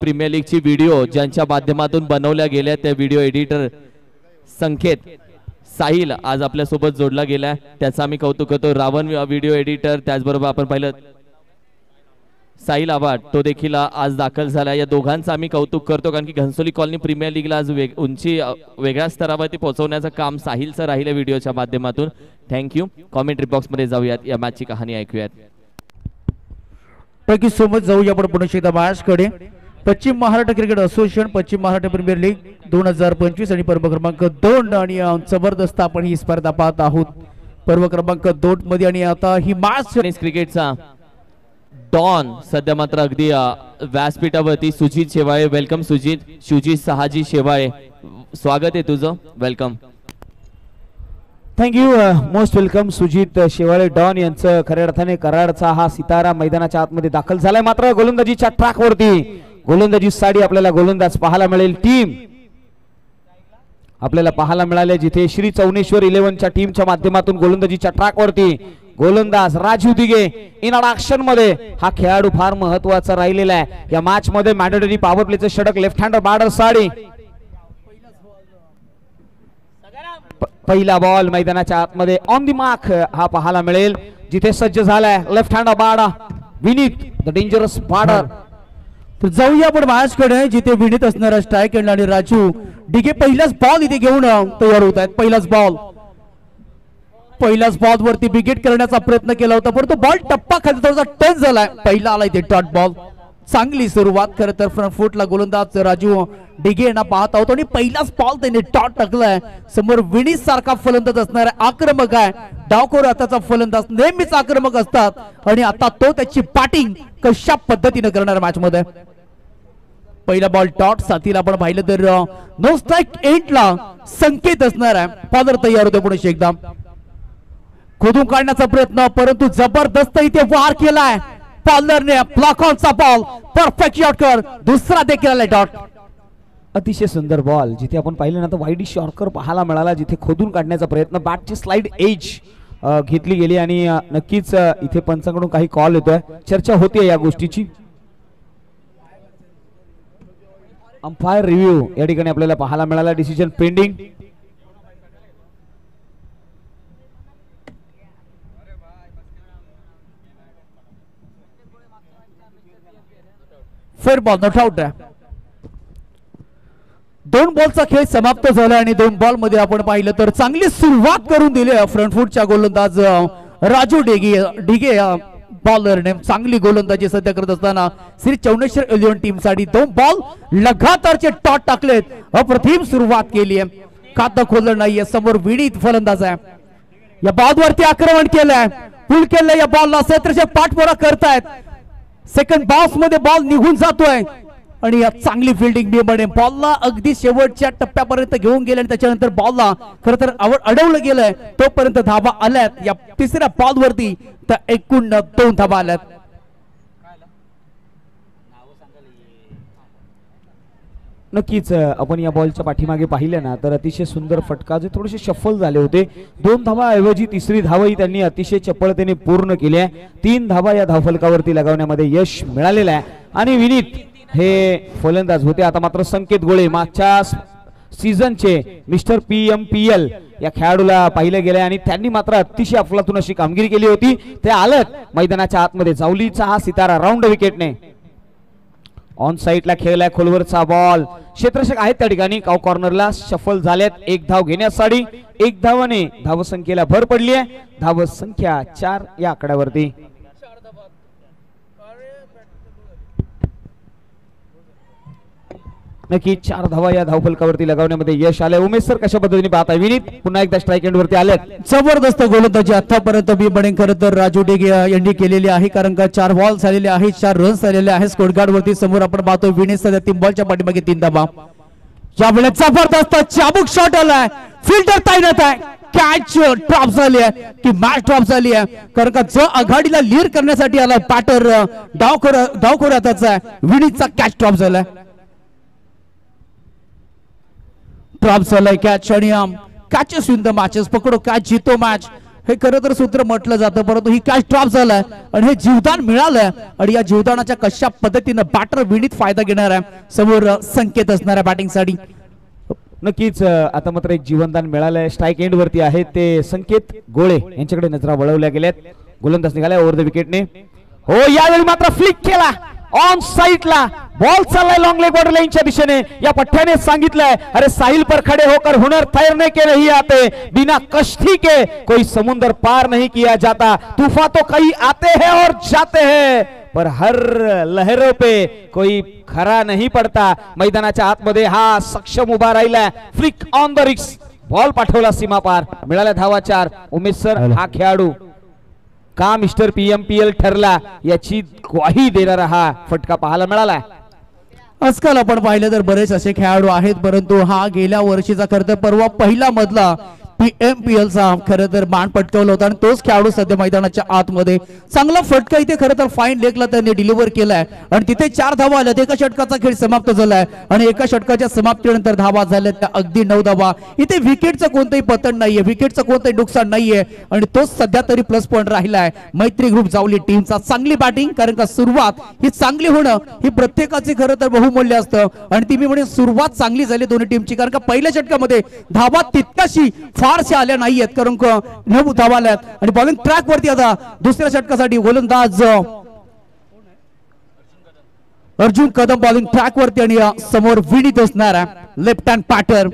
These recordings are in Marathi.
प्रीमियर लीगची व्हिडिओ ज्यांच्या माध्यमातून बनवल्या गेल्या त्या व्हिडिओ एडिटर संकेत साहिल आज आपल्या सोबत जोडला गेला, त्याचा आम्ही कौतुक करतो. रावण व्हिडिओ एडिटर, त्याचबरोबर आपण पाहिलं साहिल आवाड, तो देखील आज दाखल झाला. या दोघांचं आम्ही कौतुक करतो कारण की घनसोली कॉलनी प्रीमियर लीगला आज उंची वेगळ्या स्तरावरती पोहोचवण्याचं काम साहिलचं राहिलं व्हिडिओच्या माध्यमातून. थँक्यू. कॉमेंट्री बॉक्स मध्ये जाऊयात, या मॅचची कहाणी ऐकूयात. Thank you so much. जाऊया आपण पुन्हा एकदा मॅच कडे. पश्चिम महाराष्ट्र क्रिकेट असोसिएशन पश्चिम महाराष्ट्र प्रीमियर लीग 2025 आणि पर्व क्रमांक 2 आणि जबरदस्त आपण ही स्पर्धा पाहत आहोत पर्व क्रमांक 2 मध्ये. आणि आता ही मॅच क्रिकेटचा डॉन सध्या मात्र अगदी व्यासपीठावरती सुजित शेवाळे. वेलकम सुजित. सुजित सहाजी शेवाळे, स्वागत आहे तुझं, welcome. Thank you. Most welcome Sujit Shewale don यांचं. खऱ्या अर्थाने कराडचा हा सितारा मैदानाच्या आतमध्ये दाखल झालाय. मात्र गोलंदाजीच्या ट्रॅकवरती गोलंदाजी साडी आपल्याला गोलंदाज पाहायला मिळेल. टीम आपल्याला पाहायला मिळाले जिथे श्री चौनेश्वर 11च्या टीमच्या माध्यमातून गोलंदाजीच्या ट्रॅकवरती गोलंदाज राजू दिघे इन ॲक्शन मध्ये. हा खेळाडू फार महत्वाचा राहिलेला आहे या मॅच मध्ये. मॅन्डेटरी पॉवर प्लेचं षटक लेफ्ट हँडर बॉर्डर साडी. पहिला बॉल मैदानाच्या आतमध्ये ऑन दी मार्क हा पाहायला मिळेल जिथे सज्ज झालाय लेफ्ट हँड बाडा विनीत द डेंजरस बॉर्डर. तर जाऊया आपण मॅच कडे जिथे विनीत असणारा स्ट्राइक आणि राजू डिगे पहिलाच बॉल इथे घेऊन तयार होत आहेत. पहिलाच बॉल वरती विकेट करण्याचा प्रयत्न केला होता परंतु बॉल टप्पा खाली थोडासा टच झालाय. पहिला आला इथे डॉट बॉल. चांगली सुरुवात खरं तर फ्रंट फुटला गोलंदाज राजू डिगे यांना पाहत आहोत आणि पहिलाच बॉल त्यांनी डॉट टाकलाय. समोर विनीत सारखा फलंदाज असणार आहे, आक्रमक आहे. डावखोर हाताचा फलंदाज नेहमीच आक्रमक असतात आणि आता तो त्याची बॅटिंग कशा पद्धतीने करणार मॅच मध्ये. पहिला बॉल डॉट. साथीला आपण पाहिलं तर नो स्ट्राइक एंडला संकेत असणार आहे. फॉलर तयार होते पुढे एकदा खोदून काढण्याचा प्रयत्न परंतु जबरदस्त इथे वार केलाय फॉलरने. ब्लॉकॉनचा बॉल परफेक्ट शॉटकर. दुसरा देखील आलाय डॉट. अतिशय सुंदर बॉल जिथे आपण पाहिलं ना तर वाईड शॉर्कर पाहायला मिळाला जिथे खोदून काढण्याचा प्रयत्न. बॅटची स्लाइड एज घेतली गेली आणि नक्कीच इथे पंचांकडून काही कॉल येतोय, चर्चा होतीये या गोष्टीची. अंपायर रिव्ह्यू या ठिकाणी आपल्याला पाहायला मिळाला. Decision pending. फेर बॉल नॉट आउट आहे. 2 बॉलचा खेळ समाप्त झाला आणि 2 बॉल मध्ये आपण पाहिलं तर चांगली सुरुवात करून दिली फ्रंट फुटच्या गोलंदाज राजू डिगे बॉलरने. चांगली गोलंदाजी सध्या करत असताना श्री चौनेश्वर 11 टीम साठी 2 बॉल लगातारचे टॉट टाकलेत. अप्रतिम सुरुवात केली आहे. खातं खोललं नाहीये. समोर विनीत फलंदाज आहे. या बॉल वरती आक्रमण केलंय, पुल केलंय. या बॉलला क्षेत्रचे पाठपुरा करतायत. सेकंड बॉक्स मध्ये बॉल निघून जातोय आणि या चांगली फिल्डिंग बी बॉलला अगदी शेवटच्या टप्प्यापर्यंत घेऊन गेले आणि त्याच्यानंतर बॉलला खरं तर अडवलं गेलंय. तोपर्यंत धाबा आल्यात. या तिसऱ्या बॉल वरती तर एकूण 2 धाबा आल्यात. नक्कीच आपण या बॉलच्या पाठीमागे पाहिलं ना तर अतिशय सुंदर फटका जे थोडेसे शफल झाले होते. 2 धावा ऐवजी तिसरी धावही त्यांनी अतिशय चपळतेने पूर्ण केली आहे. 3 धावा या धावफलकावरती लगावण्यामध्ये यश मिळालेलं आहे आणि विनीत हे फलंदाज होते. आता मात्र संकेत गोळे मागच्या सीझनचे मिस्टर PMPL या खेळाडूला पाहिलं गेलंय आणि त्यांनी मात्र अतिशय अफलातून अशी कामगिरी केली होती. ते आलत मैदानाच्या आतमध्ये. जावलीचा हा सितारा राऊंड विकेटने ऑन साइडला खेळलाय. खोलवरचा बॉल. क्षेत्ररक्षक आहेत त्या ठिकाणी. काव कॉर्नरला शफल झाल्यात. 1 धाव घेण्यासाठी 1 धावाने धावसंख्येला भर पडली आहे. धावसंख्या 4 या आकड्यावरती. नक्की 4 धावा या धावफलकावरती लगावण्यामध्ये यश आले. उमेश सर कशा पद्धतीने पाहताय? विनीत पुन्हा एकदा स्ट्राइक एंड वरती आले. जबरदस्त गोलंदाजी आतापर्यंत बी बने खरं तर राजू डिगे यांनी केलेली आहे कारण का 4 बॉल झालेले आहेत, 4 रन्स झालेले आहेत. स्कोरकार्ड वरती समोर आपण पाहतो विनीत सध्या 3 बॉलच्या पाठीमागे 3 धावा. यावेळेस जबरदस्त चाबूक शॉट आलाय. फिल्डर तैनात आहे. कॅच ड्रॉप झाली आहे की मॅच ड्रॉप झाली आहे कारण का जो आघाडीला लीड करण्यासाठी आला पॅटर डावखोर हाताचा आहे. विनीतचा कॅच ड्रॉप झालाय. ड्रॉप झालाय कॅच आणि कॅचेस इन द मॅचेस. पकडो कॅच जीतो मॅच हे खरं तर सूत्र म्हटलं जातं, परंतु ही कॅच ड्रॉप झालाय आणि हे जीवदान मिळालंय आणि या जीवदानाच्या कशा पद्धतीनं बॅटर विनीत फायदा घेणार आहे समोर संकेत असणार आहे बॅटिंग साठी. नक्कीच आता मात्र एक जीवनदान मिळालंय. स्ट्राईक एंड वरती आहे ते संकेत गोळे यांच्याकडे नजरा वळवल्या गेल्यात. गोलंदाज निघालाय ओव्हर द विकेटने. हो यावेळी मात्र फ्लिक केला ऑन साइडला, बॉल चाललाय लॉन्ग लेग बॉर्डर लाईनच्या दिशेने. या पठ्ठ्याने सांगितलंय अरे साहिल पर खड़े होकर हुनर तैरने के नहीं आते, बिना कश्ती के कोई समुंदर पार नहीं किया जाता. तूफान तो कई आते हैं और जाते हैं पर हर लहरों पे कोई खरा नहीं पड़ता. मैदानाच्या आतमध्ये हा सक्षम उभा राहिलाय. फ्लिक ऑन द रिक्स, बॉल पाठवला सीमा पार, मिळाल्या धावा 4. उमेश सर हा खेळाडू का मिस्टर PMPL ठरला याची ग्वाही देणारा हा फटका पाहायला मिळाला. आजकाल आपण पाहिलं तर बरेच असे खेळाडू आहेत, परंतु हा गेल्या वर्षीचा खरं तर परवा पहिला मधला PMPL चा खरं तर बाण पटकावला होता आणि तोच खेळाडू सध्या मैदानाच्या आतमध्ये. चांगला फटका इथे खरं तर फाईन लेगला त्यांनी डिलिव्हर केलाय आणि तिथे 4 धावा आल्या. एका षटकाचा खेळ समाप्त झालाय आणि एका षटकाच्या समाप्तीनंतर धावा झाल्या त्या अगदी 9 धावा. इथे विकेटचं कोणतंही पतन नाहीये, विकेटचं कोणतंही नुकसान नाहीये आणि तोच सध्या तरी प्लस पॉइंट राहिलाय मैत्री ग्रुप जावली टीमचा. चांगली बॅटिंग, कारण का सुरुवात ही चांगली होणं ही प्रत्येकाची खरं तर बहुमूल्य असतं आणि ती मी म्हणेन सुरुवात चांगली झाली दोन्ही टीमची, कारण का पहिल्या षटकामध्ये धावा तितकाशी फारशा आल्या नाहीयेत, कारण 9 धावा आल्यात आणि बॉलिंग ट्रॅक वरती आता दुसऱ्या षटकासाठी गोलंदाज अर्जुन कदम बॉलिंग ट्रॅक वरती आणि समोर विनीत असणार आहे लेफ्ट हँड पॅटर.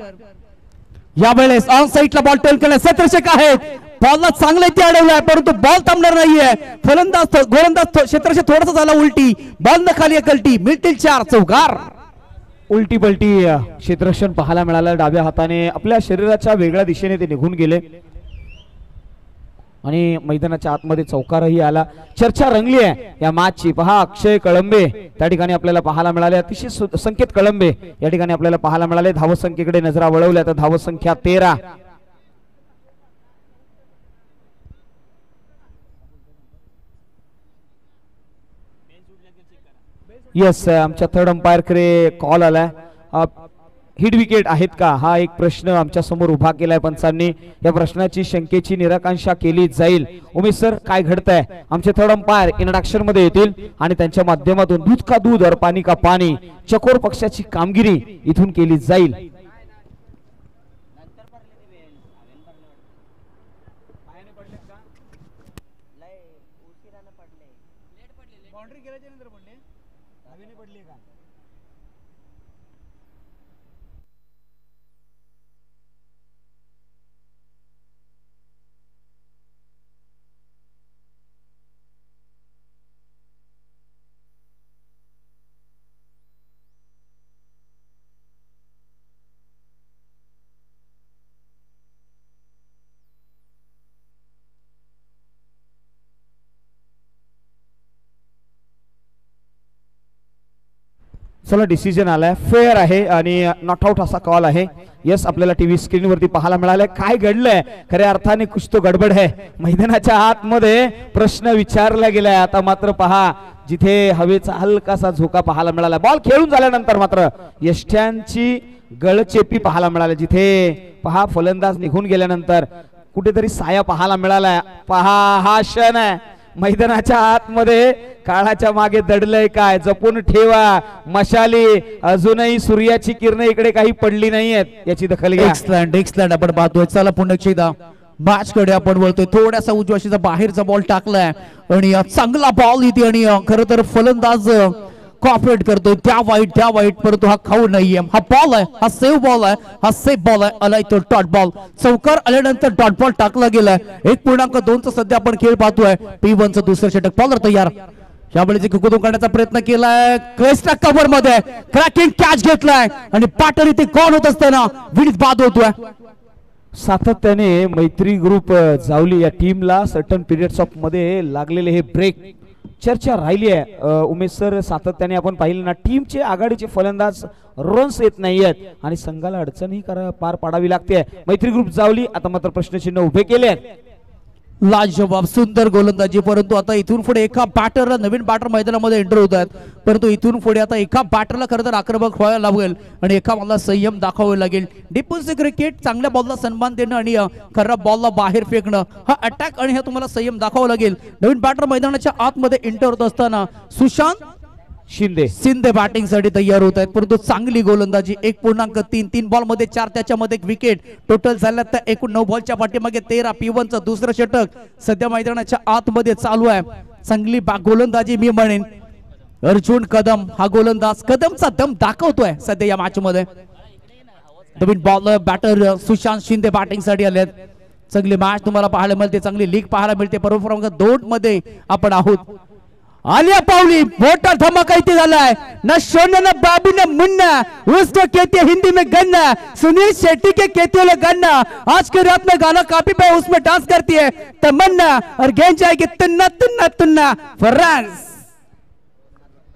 यावेळेस ऑन साइडला बॉल टर्न केलाय, क्षेत्ररक्षक आहेत, बॉलला चांगलं इथे अडवलाय परंतु बॉल थांबणार नाहीये. फलंदाज गोलंदाज क्षेत्ररक्षक थोडासा झाला उलटी, बॉल न खाली कलटी, मिळतील 4 चौकार. उलटी पलटी क्षेत्ररक्षण पाहायला मिळालं. डाव्या हाताने आपल्या शरीराच्या वेगळ्या दिशेने ते निघून गेले आणि मैदानाच्या आतमध्ये चौकारही आला. चर्चा रंगली आहे या मॅचची. पहा अक्षय कळंबे त्या ठिकाणी आपल्याला पाहायला मिळाले, अतिशय संकेत कळंबे या ठिकाणी आपल्याला पाहायला मिळाले. धावसंख्येकडे नजरा वळवल्या तर धावसंख्या 13. यस आमच्या थर्ड अंपायर कडे कॉल आलाय. हिट विकेट आहेत का हा एक प्रश्न आमच्या समोर उभा केलाय पंचांनी. या प्रश्नाची शंकेची निराकांक्षा केली जाईल. उमेश सर काय घडतंय आमचे थर्ड अंपायर इंट्रोडक्शन मध्ये येतील आणि त्यांच्या माध्यमातून दूध का दूध और पाणी का पाणी चकोर पक्षाची कामगिरी इथून केली जाईल. चला डिसिजन आलाय, फेअर आहे आणि नॉट आउट असा कॉल आहे. यस आपल्याला टीव्ही स्क्रीन वरती पाहायला मिळालंय. काय घडलंय खऱ्या अर्थाने कुछ तो गडबड आहे. मैदानाच्या आतमध्ये प्रश्न विचारला गेलाय. आता मात्र पहा जिथे हवेचा हलकासा झोका पाहायला मिळाला. बॉल खेळून झाल्यानंतर मात्र यष्ट्यांची गळचेपी पाहायला मिळाली. जिथे पहा फलंदाज निघून गेल्यानंतर कुठेतरी साया पाहायला मिळाला. पहा हा क्षण आहे मैदानाच्या आतमध्ये काळाच्या मागे दडलंय काय, जपून ठेवा. मशाली अजूनही सूर्याची किरण इकडे काही पडली नाहीयेत याची दखल घ्या. एक्सलँड आपण पाहतोय. चला पुन्हा एकदा मॅच कडे आपण बोलतोय. थोडासा उजवाशीचा बाहेरचा बॉल टाकलाय आणि चांगला बॉल इथे आणि खरं तर फलंदाज कॉपरेट करतोय. त्या वाईट परंतु हा खाऊ नाहीये. हा बॉल आहे, हा सेव्ह बॉल आहे, हा सेफ बॉल आहे. आलाय तो डॉट बॉल. चौकार आल्यानंतर डॉट बॉल टाकला गेलाय. 1.2 चा सध्या आपण खेळ पाहतोय. P1 चं दुसरं षटक. बॉलर तयार. यावेळी कुकुदून काढण्याचा प्रयत्न केलाय. क्रेस्टा कव्हर मध्ये क्रॅकिंग कॅच घेतलाय आणि पाटर इथे कॉल होत असताना विनीत बाद होतोय. सातत्याने मैत्री ग्रुप जावली या टीमला सर्टन पिरियड्स ऑफ मध्ये लागलेले हे ब्रेक चर्चा राहिली आहे. उमेश सर सातत्याने आपण पाहिलं ना टीमचे आघाडीचे फलंदाज रन्स येत नाहीयेत आणि संघाला अडचणही पार पाडावी लागते. मैत्री ग्रुप जावली आता मात्र प्रश्नचिन्ह उभे केले आहेत. लाजवाब सुंदर गोलंदाजी, परंतु आता इथून पुढे एका बॅटरला नवीन बॅटर मैदानामध्ये एंटर होत आहेत, परंतु इथून पुढे आता एका बॅटरला खरं तर आक्रमक व्हायला लागेल आणि एका बॉलला संयम दाखवावा लागेल. डिफेन्सिव्ह क्रिकेट, चांगल्या बॉलला सन्मान देणं आणि खराब बॉलला बाहेर फेकणं, हा अटॅक आणि हा तुम्हाला संयम दाखवावा लागेल. नवीन बॅटर मैदानाच्या आतमध्ये एंटर होत असताना सुशांत शिंदे बॅटिंग साठी तयार होत आहेत, परंतु चांगली गोलंदाजी. 1.3 3 बॉल मध्ये 4, त्याच्यामध्ये एक विकेट. टोटल झाल्यात तर एकूण 9 बॉलच्या पाठीमागे 13. P1चं दुसरं षटक सध्या मैदानाच्या आतमध्ये चालू आहे. चांगली गोलंदाजी मी म्हणेन. अर्जुन कदम हा गोलंदाज कदमचा दम दाखवतोय सध्या या मॅच मध्ये. नवीन bowler batter Sushant Shinde batting साठी आलेत. चांगली मॅच तुम्हाला पाहायला मिळते, चांगली लीग पाहायला मिळते. पर्व क्रमांक 2 मध्ये आपण आहोत. आलिया पावली मोटा धमाका इथे झालाय ना. सोना ना बाबू ना मुन्ना, उसको कहते हैं हिंदी में गन्ना. सुनील शेट्टी के कहते हैं गन्ना. आज के रात में गाना काफी पे उसमें डांस करती है तमन्ना और गेंद जाएगी तुन्ना तुन्ना तुन्ना. फ्रांस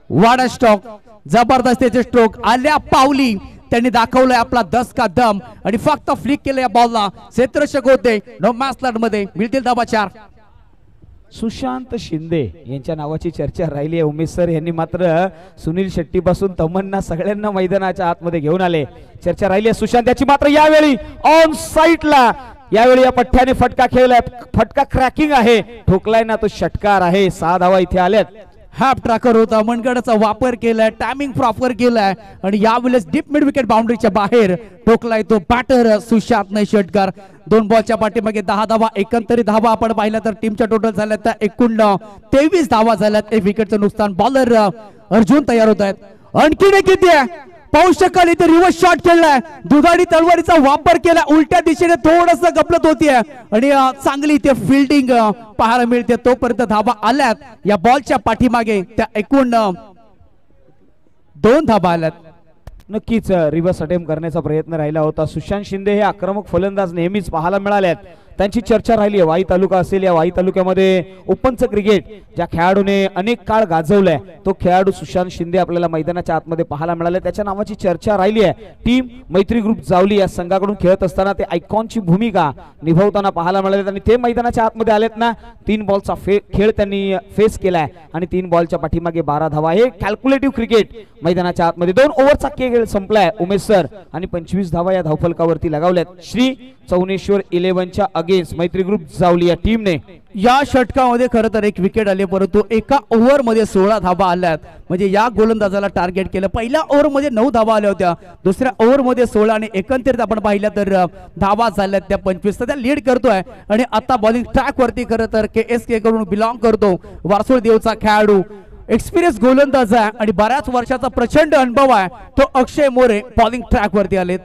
वाडा स्ट्रोक, जबरदस्त त्याचे स्ट्रोक. आलिया पावली त्यांनी दाखवलंय आपला 10 का दम आणि फक्त फ्लिक केलं या बॉलला. क्षेत्ररक्षक होते. नो मॅच लढ मध्ये मिळतील धावा 4. सुशांत शिंदे यांच्या नावाची चर्चा राहिली आहे. उमेश सर यांनी मात्र सुनील शेट्टी पासून तमन्ना सगळ्यांना मैदानाच्या आतमध्ये घेऊन आले. चर्चा राहिली आहे सुशांत याची, मात्र यावेळी ऑन साइडला यावेळी या पठ्ठ्याने फटका खेळलाय. फटका क्रॅकिंग आहे, ठोकलाय ना तो षटकार आहे. 6 धावा इथे आल्यात. हाफ ट्रॅकर होता, मनगडाचा वापर केलाय, टायमिंग प्रॉपर केलाय आणि यावेळेस डीप मिड विकेट बाउंड्रीच्या बाहेर ठोकलाय तो बॅटर सुशांत नाही षटकार. 2 बॉलच्या पाठीमागे 10 धावा. एकंदरीत धावा आपण पाहिल्या तर टीमच्या टोटल झाल्या त्या एकूण 23 धावा झाल्यात. 1 विकेटचं नुकसान. बॉलर अर्जुन तयार होत आहेत. आणखीन एक किती आहे पाहू शकाल इथे रिव्हर्स शॉट खेळलाय. दुधाडी तलवारीचा वापर केला. उलट्या दिशेने थोडस गपलत होतीये आणि चांगली इथे फिल्डिंग पाहायला मिळते. तोपर्यंत धावा आल्यात या बॉलच्या पाठीमागे त्या एकूण 2 धावा आल्यात. नक्कीच रिव्हर्स अटेम्प्ट करण्याचा प्रयत्न राहिला होता. सुशांत शिंदे हे आक्रमक फलंदाज नेहमीच पाहायला मिळाल्यात. त्यांची चर्चा राहिली आहे. वाई तालुका असेल, या वाई तालुक्यामध्ये ओपनचं क्रिकेट ज्या खेळाडूने अनेक काळ गाजवलंय तो खेळाडू सुशांत शिंदे आपल्याला मैदानाच्या आतमध्ये पाहायला मिळाले. त्याच्या नावाची चर्चा राहिली आहे. टीम मैत्री ग्रुप जावली या संघाकडून खेळत असताना ते आयकॉनची भूमिका निभावताना पाहायला मिळाले आणि ते मैदानाच्या आतमध्ये आलेत ना. 3 बॉलचा खेळ त्यांनी फेस केलाय आणि 3 बॉलच्या पाठीमागे 12 धावा. हे कॅल्क्युलेटिव्ह क्रिकेट मैदानाच्या आतमध्ये 2 ओव्हरचा खेळ संपलाय उमेश सर आणि 25 धावा या धावफलकावरती लगावल्यात. श्री चौनेश्वर 11च्या अगेन्स्ट मैत्री ग्रुप जावली या टीमने. या षटकामध्ये खरं तर 1 विकेट आले, परंतु एका ओव्हर मध्ये 16 धावा आल्यात. म्हणजे या गोलंदाजाला टार्गेट केलं. पहिल्या ओव्हर मध्ये 9 धावा आल्या होत्या, दुसऱ्या ओव्हर मध्ये 16 आणि एकंदरीत आपण पाहिलं तर धावा झाल्यात त्या 25. त्या लीड करतोय आणि आता बॉलिंग ट्रॅक वरती खरं तर KSK कडून बिलॉंग करतो वारसोळ देवचा खेळाडू. एक्सपिरियन्स गोलंदाज आहे आणि बऱ्याच वर्षाचा प्रचंड अनुभव आहे तो अक्षय मोरे बॉलिंग ट्रॅक वरती आलेत.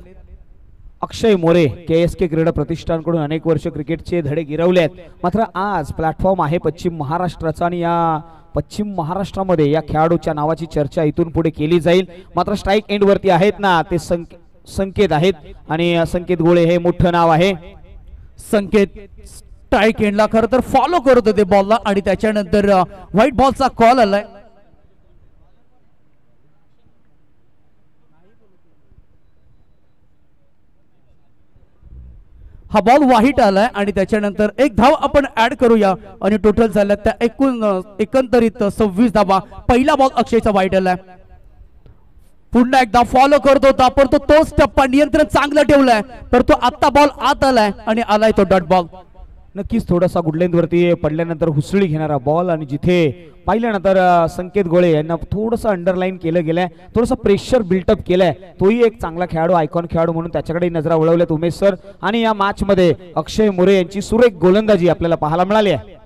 अक्षय मोरे KSK क्रीडा प्रतिष्ठानकडून अनेक वर्ष क्रिकेटचे धडे गिरवले आहेत. मात्र आज प्लॅटफॉर्म आहे पश्चिम महाराष्ट्राचा आणि या पश्चिम महाराष्ट्रामध्ये या खेळाडूच्या नावाची चर्चा इथून पुढे केली जाईल. मात्र स्ट्राईक एंड वरती आहेत ना ते संकेत आहेत आणि संकेत गोळे हे मोठं नाव आहे. संकेत स्ट्राईक एंडला खरं तर फॉलो करत होते बॉलला आणि त्याच्यानंतर व्हाईट बॉलचा कॉल आलाय. हा बॉल वाईट आलाय आणि त्याच्यानंतर 1 धाव आपण ऍड करूया आणि टोटल झाल्या त्या एकंदरीत 26 धावा. पहिला बॉल अक्षयचा वाईट आलाय. पुन्हा एकदा फॉलो करत होता परंतु तोच टप्पा नियंत्रण चांगलं ठेवलंय, परंतु आता बॉल आत आलाय आणि आलाय तो डॉट बॉल. नक्कीच थोडासा गुडलेंथ वरती पडल्यानंतर हुसळी घेणारा बॉल आणि जिथे पाहिल्यानंतर संकेत गोळे यांना थोडंसं अंडरलाईन केलं गेलंय, थोडंसं प्रेशर बिल्टअप केलंय. तोही एक चांगला खेळाडू, आयकॉन खेळाडू म्हणून त्याच्याकडे नजरा वळवल्यात उमेश सर. आणि या मॅच मध्ये अक्षय मोरे यांची सुरेख गोलंदाजी आपल्याला पाहायला मिळाली आहे.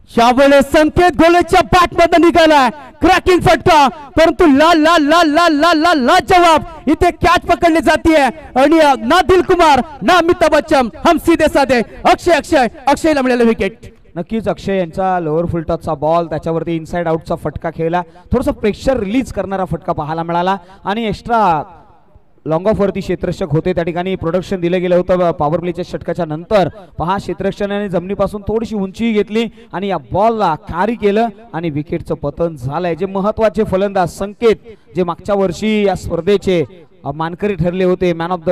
यावेळेस संकेत गोलेच्या बॅट मध्ये निघालाय क्रॅकिंग फटका, परंतु ला ला ला ला ला ला ला जवाब इथे कॅच पकडली जाते आणि ना दिलकुमार ना अमिताभ बच्चन, हम सीधे साधे अक्षयला मिळाले विकेट. नक्कीच अक्षय यांचा लोअर फुल टॉसचा बॉल त्याच्यावरती इनसाइड आउटचा फटका खेळला, थोडासा प्रेशर रिलीज करणारा फटका पाहायला मिळाला आणि एक्स्ट्रा लॉंग ऑफ वरती क्षेत्ररक्षक होते त्या ठिकाणी प्रोडक्शन दिलं गेलं होतं पॉवर प्लेच्या षटकाच्या नंतर. पहा क्षेत्ररक्षकाने जमिनीपासून थोडीशी उंची घेतली आणि या बॉलला कार्य केलं आणि विकेटचं पतन झालंय. जे महत्वाचे फलंदाज संकेत जे मागच्या वर्षी या स्पर्धेचे मानकरी ठरले होते, मॅन ऑफ द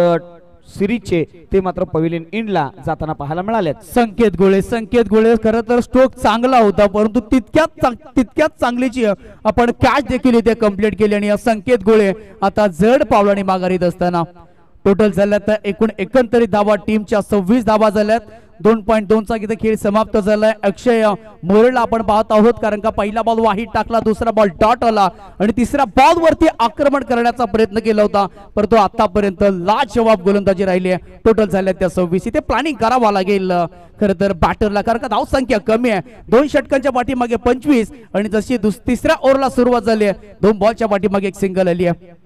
सिरीजचे ते मात्र पवेलियन इंडला जाताना पाहायला मिळाले. संकेत गोळे खरं तर स्ट्रोक चांगला होता, परंतु तितक्याच चांगलीची आपण कॅच देखील इथे कंप्लीट केली आणि संकेत गोळे आता जड पावलाने माघारीत असताना टोटल झाल्यात एकूण एकंदरीत धावा टीमच्या 26 धावा झाल्यात. 2.2चा इथे खेळ समाप्त झालाय. अक्षय मोरेला आपण पाहत आहोत, कारण का पहिला बॉल वाहीत टाकला, दुसरा बॉल डॉट आला आणि तिसऱ्या बॉल वरती आक्रमण करण्याचा प्रयत्न केला होता, परंतु आतापर्यंत लाजवाब गोलंदाजी राहिली आहे. टोटल झाल्या त्या 26. इथे प्लॅनिंग करावं लागेल खरं तर बॅटरला, कारण का धावसंख्या कमी आहे. 2 षटकांच्या पाठीमागे 25 आणि जशी तिसऱ्या ओव्हरला सुरुवात झाली आहे 2 बॉलच्या पाठीमागे 1 सिंगल आली आहे.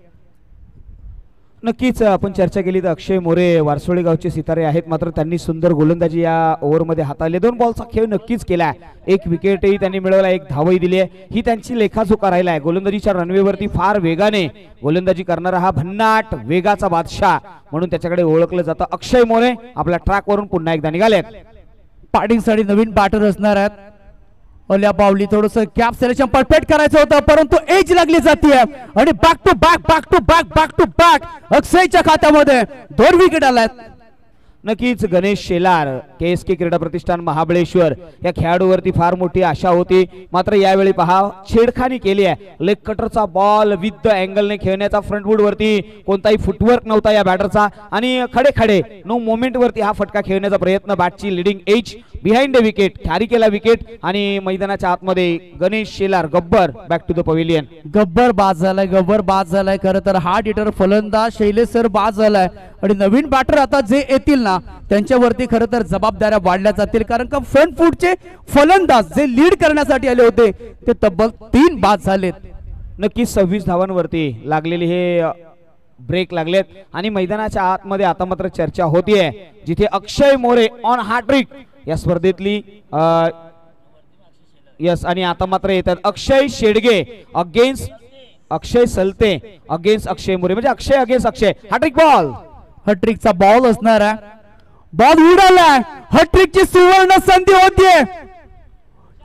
नक्कीच आपण चर्चा केली तर अक्षय मोरे वारसोळी गावचे सितारे आहेत, मात्र त्यांनी सुंदर गोलंदाजी या ओव्हरमध्ये हाताळली. 2 बॉलचा खेळ नक्कीच केला. 1 विकेटही त्यांनी मिळवला, 1 धावही दिली आहे. ही त्यांची लेखाजोखा राहिला आहे. गोलंदाजीच्या रनवेवरती फार वेगाने गोलंदाजी करणारा हा भन्नाट वेगाचा बादशाह म्हणून त्याच्याकडे ओळखलं जातं. अक्षय मोरे आपल्या ट्रॅकवरून पुन्हा एकदा निघालेत. बॅटिंगसाठी नवीन बॅटर असणार आहेत. ओल्या पावली थोडंसं कॅप सिलेक्शन परफेक्ट करायचं होतं, परंतु एज लागली जाते आणि बॅक टू बॅक अक्षयच्या खात्यामध्ये 2 विकेट आल्यात. नक्कीच गणेश शेलार KSK क्रीडा प्रतिष्ठान महाबळेश्वर या खेळाडूवरती फार मोठी आशा होती, मात्र यावेळी पहा छेडखानी केली आहे. लेग कटरचा बॉल विथ द अँगलने खेळण्याचा फ्रंटवूड वरती कोणताही फुटवर्क नव्हता या बॅटरचा आणि खडे नो मोमेंट वरती हा फटका खेळण्याचा प्रयत्न. बॅटची leading edge behind the wicket, carry केला विकेट आणि मैदानाच्या आतमध्ये Ganesh Shelar Gabbar back to the pavilion. Gabbar बाद झालाय. खरं तर हार्ड हिटर फलंदाज शैलेश सर बाद झालाय आणि नवीन बॅटर आता जे येतील ना त्यांच्यावरती खरं तर जबाबदाऱ्या वाढल्या जातील, कारण का फ्रंट फूटचे फलंदाज जे लीड करण्यासाठी आले होते ते तब्बल 3 बाद झालेत. नक्कीच 26 धावांवरती लागलेले हे ब्रेक लागलेत आणि मैदानाच्या आतमध्ये आता मात्र चर्चा होतीये जिथे अक्षय मोरे ऑन हॅट्रिक या स्पर्धेतली यस आणि आता मात्र येतात अक्षय शेडगे अगेन्स्ट अक्षय सलते अगेन्स्ट अक्षय मोरे, म्हणजे अक्षय अगेन्स्ट अक्षय. हॅट्रिक बॉल, हॅट्रिकचा बॉल असणार आहे. बॉल उडालाय. हॅट्रिकची सुवर्ण संधी होतीये.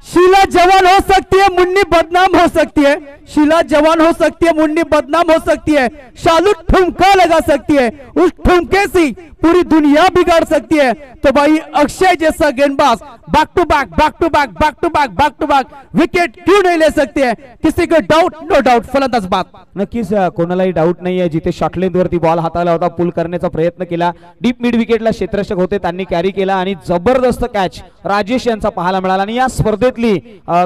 शीला जवान हो सकती है, मुन्नी बदनाम हो सकती है. शीला जवान हो सकती है, मुन्नी बदनाम हो सकती है. शालू ठुमका लगा सकती है, उस ठुमके से पूरी दुनिया बिगाड़ सकती है. तो भाई अक्षय जैसा गेंदबाज बैक टू बैक विकेट क्यों नहीं ले सकते हैं? किसी को डाउट? नो डाउट फलंदाज बाद. नक्कीच कोणालाही डाऊट नाहीये. जिथे शॉर्ट लेंथ वरती बॉल हाताला होता पुल करण्याचा प्रयत्न केला. डीप मिड विकेटला क्षेत्ररक्षक होते त्यांनी कॅरी केला आणि जबरदस्त कॅच राजेश यांचा पाहायला मिळाला. आणि या स्पर्धेतली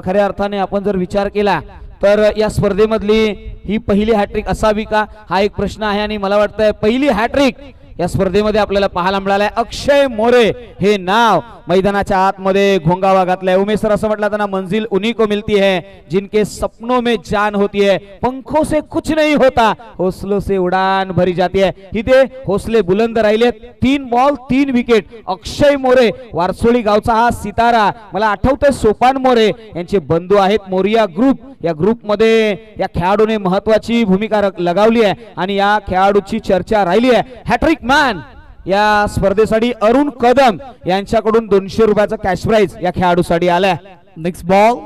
खऱ्या अर्थाने आपण जर विचार केला तर या स्पर्धेमधली ही पहिली हॅट्रिक असावी का हा एक प्रश्न आहे आणि मला वाटतंय पहिली हॅट्रिक या स्पर्धेमध्ये आपल्याला पाहायला मिळालाय. अक्षय मोरे हे नाव मैदानाच्या आतमध्ये घोंगावा घातलाय. उमेश सर असं म्हटलं त्यांना मंजिल उन्हीं को मिलती है जिनके सपनों में जान होती है, पंखों से कुछ नहीं होता, हौसलों से उड़ान भरी जाती है. इथे हौसले बुलंद राहिले. 3 बॉल 3 विकेट. अक्षय मोरे वारसोळी गावचा हा सितारा, मला आठवतंय सोपान मोरे यांचे बंधू आहेत मोरिया ग्रुप. या ग्रुप मध्ये या खेळाडूने महत्वाची भूमिका लगावली आहे आणि या खेळाडूची चर्चा राहिली आहे. हॅट्रिक मॅन या स्पर्धेसाठी अरुण कदम यांच्याकडून 200 रुपयाचा कॅश प्राइज या खेळाडूसाठी आलाय. नेक्स्ट बॉल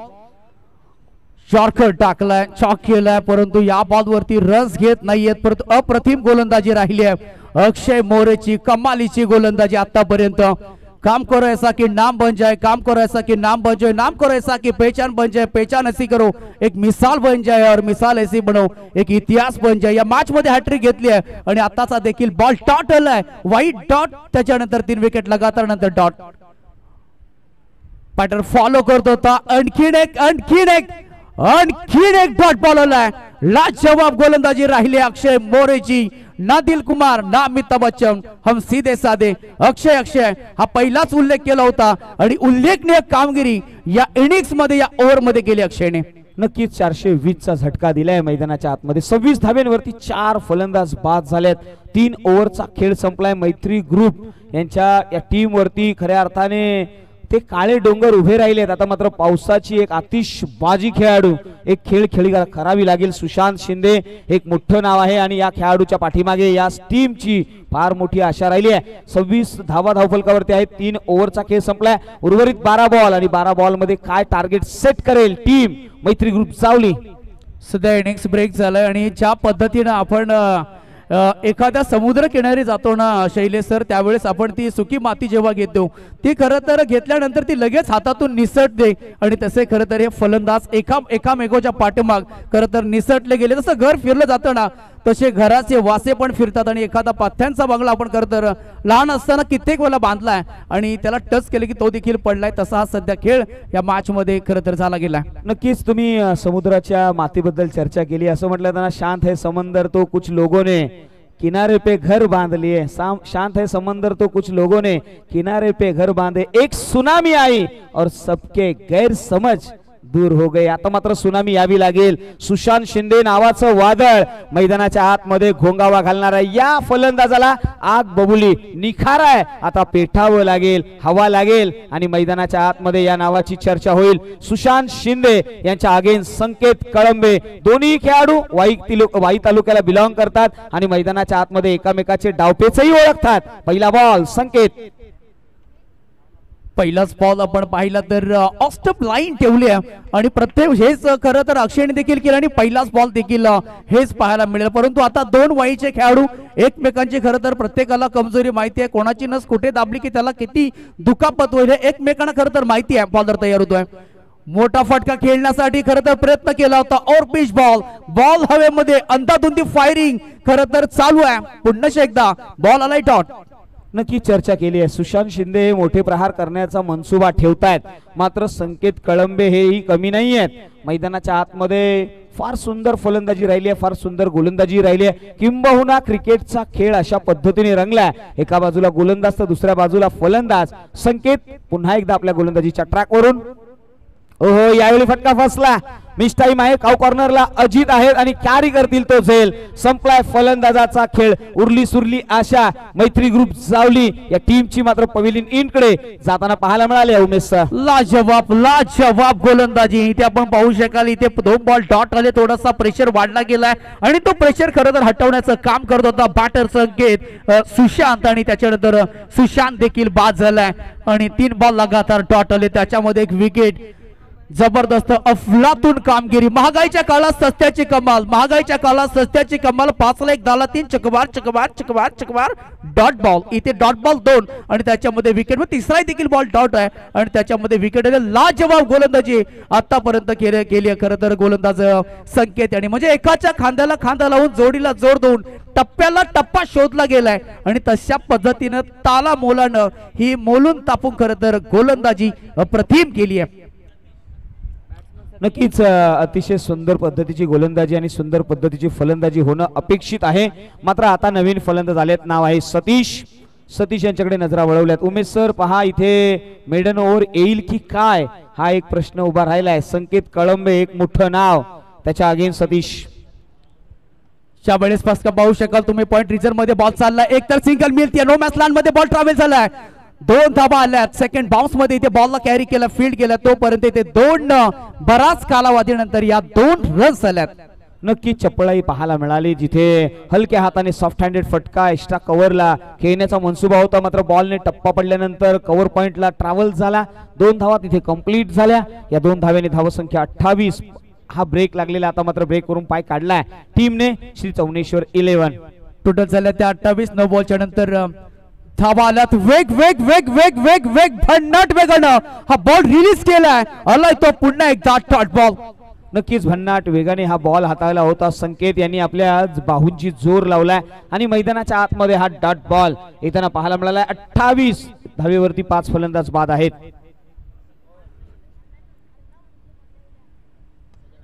शॉर्टकट टाकलाय, चॉक केलाय, परंतु या बॉल वरती रन्स घेत नाहीयेत. परंतु अप्रतिम गोलंदाजी राहिली आहे अक्षय मोरेची. कमालीची गोलंदाजी आतापर्यंत. काम करो ऐसा कि नाम बन जाए, काम करो ऐसा कि नाम बन जाए, नाम करो ऐसा कि पहचान बन जाए, पहचान ऐसी करो एक मिसाल बन जाए और मिसाल ऐसी बनो एक इतिहास बन जाए. या मॅच मध्ये हॅट्रिक घेतली आहे आणि आताचा देखील बॉल डॉट आलाय, व्हाईट डॉट, त्याच्यानंतर 3 विकेट लगातार नंतर डॉट. बॅटर फॉलो करत होता. आणखीन एक डॉट बॉल आलाय. लाजवाब गोलंदाजी राहिली अक्षय मोरेची. ना दिल कुमार ना अमिताभ बच्चन, हम सीधे साधे. अक्षय हा पहिलाच उल्लेख केला होता आणि उल्लेखनीय कामगिरी या इनिंग्स मध्ये या ओव्हर मध्ये केली अक्षयने. नक्कीच 420 चा झटका दिलाय मैदानाच्या आतमध्ये. 26 धाब्यांवरती 4 फलंदाज बाद झालेत. 3 ओव्हरचा खेळ संपलाय. मैत्री ग्रुप यांच्या या टीम वरती खऱ्या अर्थाने ते काळे डोंगर उभे राहिलेत. आता मात्र पावसाची एक आतिषबाजी खेळाडू एक खेळी करावी लागेल. सुशांत शिंदे एक मोठं नाव आहे आणि या खेळाडूच्या पाठीमागे या टीमची फार मोठी आशा राहिली आहे. 26 धावा धावफलकावरती आहेत. 3 ओव्हरचा खेळ संपलाय. उर्वरित 12 बॉल आणि 12 बॉल मध्ये काय टार्गेट सेट करेल टीम मैत्री ग्रुप चावली. सध्या इनिंग्स ब्रेक झालाय आणि ज्या पद्धतीने आपण एखाद्या समुद्र किनारी जातो ना शैलेश सर, त्यावेळेस आपण ती सुकी माती जेव्हा घेतो ती खरं तर घेतल्यानंतर ती लगेच हातातून निसटते आणि तसे खरं तर हे फलंदाज एकामेकाच्या पाठीमाग खरं तर निसटले गेले. जसं घर फिरलं जातं ना तसे घराचे वासे पण फिरतात आणि एखादा पथ्यांचा बंगला आपण खरं तर लहान असताना कित्येक वेळा बांधलाय आणि त्याला टच केले की तो देखील पडलाय. तसा हा सध्या खेळ या मॅच मध्ये खरं तर झाला गेला. नक्कीच तुम्ही समुद्राच्या मातीबद्दल चर्चा केली. असं म्हटलं जातं ना, शांत है समंदर तो कुछ लोगों ने किनारे पे घर बांध लिए. शांत है समंदर तो कुछ लोगों ने किनारे पे घर बांधे. एक सुनामी आई और सबके गैर समझ दूर हो गए. आता मात्र सुनामी यावी लागेल. सुशांत शिंदे नावाचं वादळ मैदानाच्या आतमध्ये घोंगावा घालणारा या फलंदाजाला आग बबुली निखार आहे. आता पेठावं लागेल, हवा लागेल आणि मैदानाच्या आतमध्ये या नावाची चर्चा होईल. सुशांत शिंदे यांच्या अगेन्स्ट संकेत कळंबे. दोन्ही खेळाडू वाई तालुक्याला बिलॉंग करतात आणि मैदानाच्या आतमध्ये एकामेकाचे डावपेचही ओळखतात. पहिला बॉल संकेत. पहिलाच बॉल आपण पाहिला तर ऑस्टप लाईन ठेवली आहे आणि प्रत्येक हेच खरं तर अक्षयने देखील केलं आणि पहिलाच बॉल देखील हेच पाहायला मिळेल. परंतु आता दोन वाईचे खेळाडू एकमेकांची खरं तर प्रत्येकाला कमजोरी माहिती आहे. कोणाची नस कुठे दाबली की त्याला किती दुखापत होईल एकमेकांना खरं तर माहिती आहे. बॉलर तयार होतोय. मोठा फटका खेळण्यासाठी खरं तर प्रयत्न केला होता और पिच बॉल हवेमध्ये अंधाधुंदी फायरिंग खरं तर चालू आहे. पुन्हा एकदा बॉल आलाय डॉट. नक्की चर्चा केली आहे. सुशांत शिंदे मोठे प्रहार करण्याचा मनसुबा ठेवतायत, मात्र संकेत कळंबे हेही कमी नाही आहेत. मैदानाच्या आतमध्ये फार सुंदर फलंदाजी राहिली आहे, फार सुंदर गोलंदाजी राहिली आहे. किंबहुना क्रिकेटचा खेळ अशा पद्धतीने रंगलाय. एका बाजूला गोलंदाज तर दुसऱ्या बाजूला फलंदाज. संकेत पुन्हा एकदा आपल्या गोलंदाजीच्या ट्रॅकवरून. ओहो, यावेळी फटका फसला. मिस टाइम आहे. काउ कॉर्नरला अजित आहेत आणि कॅरी करतील तो झेल. संपलाय फलंदाजाचा खेळ. उरली सुरली आशा. मैत्री ग्रुप जावली या टीमची मात्र पवेलियन इन कडे जाताना पाहायला मिळाले. उमेश लाजवाब गोलंदाजी इथे आपण पाहू शकाल. इथे दोन बॉल डॉट आले. थोडासा प्रेशर वाढला गेलाय आणि तो प्रेशर खरं तर हटवण्याचं काम करत होता बॅटर संकेत सुशांत आणि त्याच्यानंतर सुशांत देखील बाद झालाय आणि 3 बॉल लगातार डॉट आले. त्याच्यामध्ये एक विकेट. जबरदस्त अफलातून कामगिरी. महागाईच्या काळात सस्त्याची कमाल. 5ला 1 झाला 3 चकबार डॉट बॉल. इथे डॉट बॉल 2 आणि त्याच्यामध्ये विकेट. तिसरा देखील बॉल डॉट आहे आणि त्याच्यामध्ये विकेट आहे. लाजवाब गोलंदाजी आतापर्यंत केली खरं तर गोलंदाज संकेत आणि म्हणजे एकाच्या खांद्याला खांदा लावून जोडीला जोड देऊन टप्प्याला टप्पा शोधला गेलाय आणि तशा पद्धतीनं ताला मोलानं ही मोलून तापून खरं तर गोलंदाजी अप्रतिम केली आहे. नक्कीच अतिशय सुंदर पद्धतीची गोलंदाजी आणि सुंदर पद्धतीची फलंदाजी होणं अपेक्षित आहे. मात्र आता नवीन फलंदाज आलेत. नाव आहे सतीश यांच्याकडे नजरा वळवल्यात. उमेश सर पहा, इथे मेडन ओव्हर येईल की काय हा एक प्रश्न उभा राहिलाय. संकेत कळंबे एक मोठं नाव, त्याच्या अगेन्स्ट सतीश. च्या वेळेस फटका पाहू शकाल तुम्ही. पॉइंट रिझर्व मध्ये बॉल चालला. एक तर सिंगल मिळते. नो मॅच लँड मध्ये बॉल ट्रॅव्हल झालाय. 2 धाबा आल्यात. सेकंड बाउन्स मध्ये इथे बॉलला कॅरी केला, फील्ड केला. तोपर्यंत इथे 2 बराच कालावधीनंतर या 2 रन्स आल्यात. नक्की चपळाई पाहायला मिळाली, जिथे हलक्या हाताने सॉफ्ट हँडेड फटका एक्स्ट्रा कव्हरला खेळण्याचा मनसुबा होता. मात्र बॉलने टप्पा पडल्यानंतर कव्हर पॉइंटला ट्रॅव्हल झाला. 2 धावा तिथे कंप्लीट झाल्या. या 2 धाव्याने धावसंख्या 28. हा ब्रेक लागलेला. आता मात्र ब्रेक करून पाय काढलाय टीमने. श्री चौनेश्वर 11 टोटल झाल्या त्या 28. 9 बॉलच्या नंतर धावा आल्यात. वेग भन्नाट वेगानं हा बॉल रिलीज केलाय. आलाय तो पुन्हा एकदा डॉट बॉल. नक्कीच भन्नाट वेगाने हा बॉल हाताळला होता. संकेत यांनी आपल्या बाहूंची जोर लावलाय आणि मैदानाच्या आतमध्ये हा डॉट बॉल येताना पाहायला मिळालाय. 28 धावेवरती 5 फलंदाज बाद आहेत.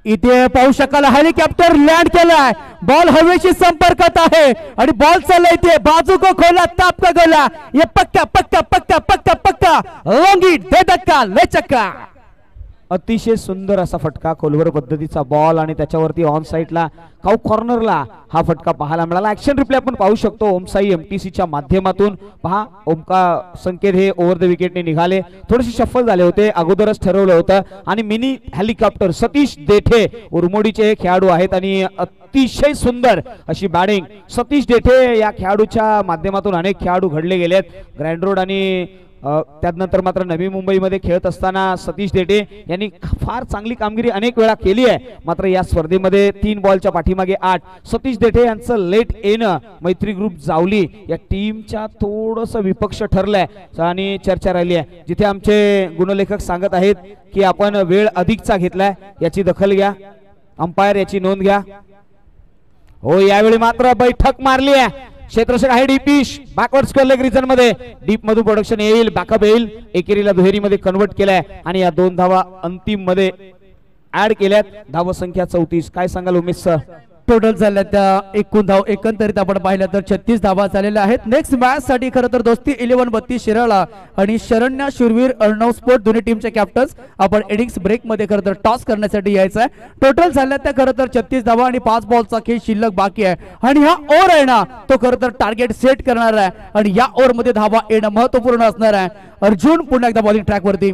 इथे पाहू शकाल हेलिकॉप्टर लँड केलाय. बॉल हवेशी संपर्कात आहे आणि बॉल चालला इथे बाजू को खोला ताप का गोला. ये पक्का लॉन्गी दे धक्का ले चक्का. अतिशय सुंदर असा फटका, खोलवर पद्धतीचा बॉल आणि त्याच्यावरती ऑन साइडला काउ कॉर्नरला हा फटका पाहायला मिळाला. ऍक्शन रिप्ले आपण पाहू शकतो ओमसाई एमटीसीच्या माध्यमातून. पहा, ओमका संकेत हे ओव्हर द विकेटने निघाले. थोडेसे शफल झाले होते, अगोदरच ठरवलं होतं. आणि मिनी हेलिकॉप्टर सतीश देठे उरमोडीचे हे खेळाडू आहेत आणि अतिशय सुंदर अशी बॅटिंग सतीश देठे या खेळाडूच्या माध्यमातून अनेक खेळाडू घडले गेलेत. ग्रँड रोड आणि त्यानंतर मात्र नवी मुंबईमध्ये खेळत असताना सतीश देठे यांनी फार चांगली कामगिरी अनेक वेळा केली आहे, मात्र या स्पर्धेमध्ये 3 बॉलच्या पाठीमागे 8 सतीश देठे यांचं लेट येणं मैत्री ग्रुप जावली या टीमच्या थोडंसं विपक्ष ठरलंय आणि चर्चा राहिली आहे, जिथे आमचे गुणलेखक सांगत आहेत की आपण वेळ अधिकचा घेतलाय, याची दखल घ्या, अंपायर याची नोंद घ्या. हो, यावेळी मात्र बैठक मारली आहे. क्षेत्ररक्षक आहे डीपिश, बॅकवर्ड स्क्वेअर लेग रिजन मध्ये डीप मधून प्रोडक्शन येईल, बॅकअप येईल, एकेरीला दुहेरी मध्ये कन्वर्ट केलाय आणि या 2 धावा अंतिम मध्ये ऍड केल्यात. धाव संख्या 34. काय सांगाल उमेश सर? टोटल झाल्या त्या एकूण धाव एकंदरीत आपण पाहिलं तर 36 धावा झालेल्या आहेत. नेक्स्ट मॅच साठी खरं तर दोस्ती 11-32 शिराळा आणि शरण्या शूरवीर अर्णव स्पोर्ट दोन्ही टीमचे कॅप्टन्स आपण इनिंग्स ब्रेक मध्ये खरं तर टॉस करण्यासाठी यायचं आहे. टोटल झाल्या त्या खरं तर 36 धावा आणि 5 बॉलचा खेळ शिल्लक बाकी आहे आणि हा ओव्हर आहे ना तो खरं तर टार्गेट सेट करणार आहे आणि या ओव्हर मध्ये धावा येणं महत्वपूर्ण असणार आहे. अर्जुन पुन्हा एकदा बॉलिंग ट्रॅक वरती,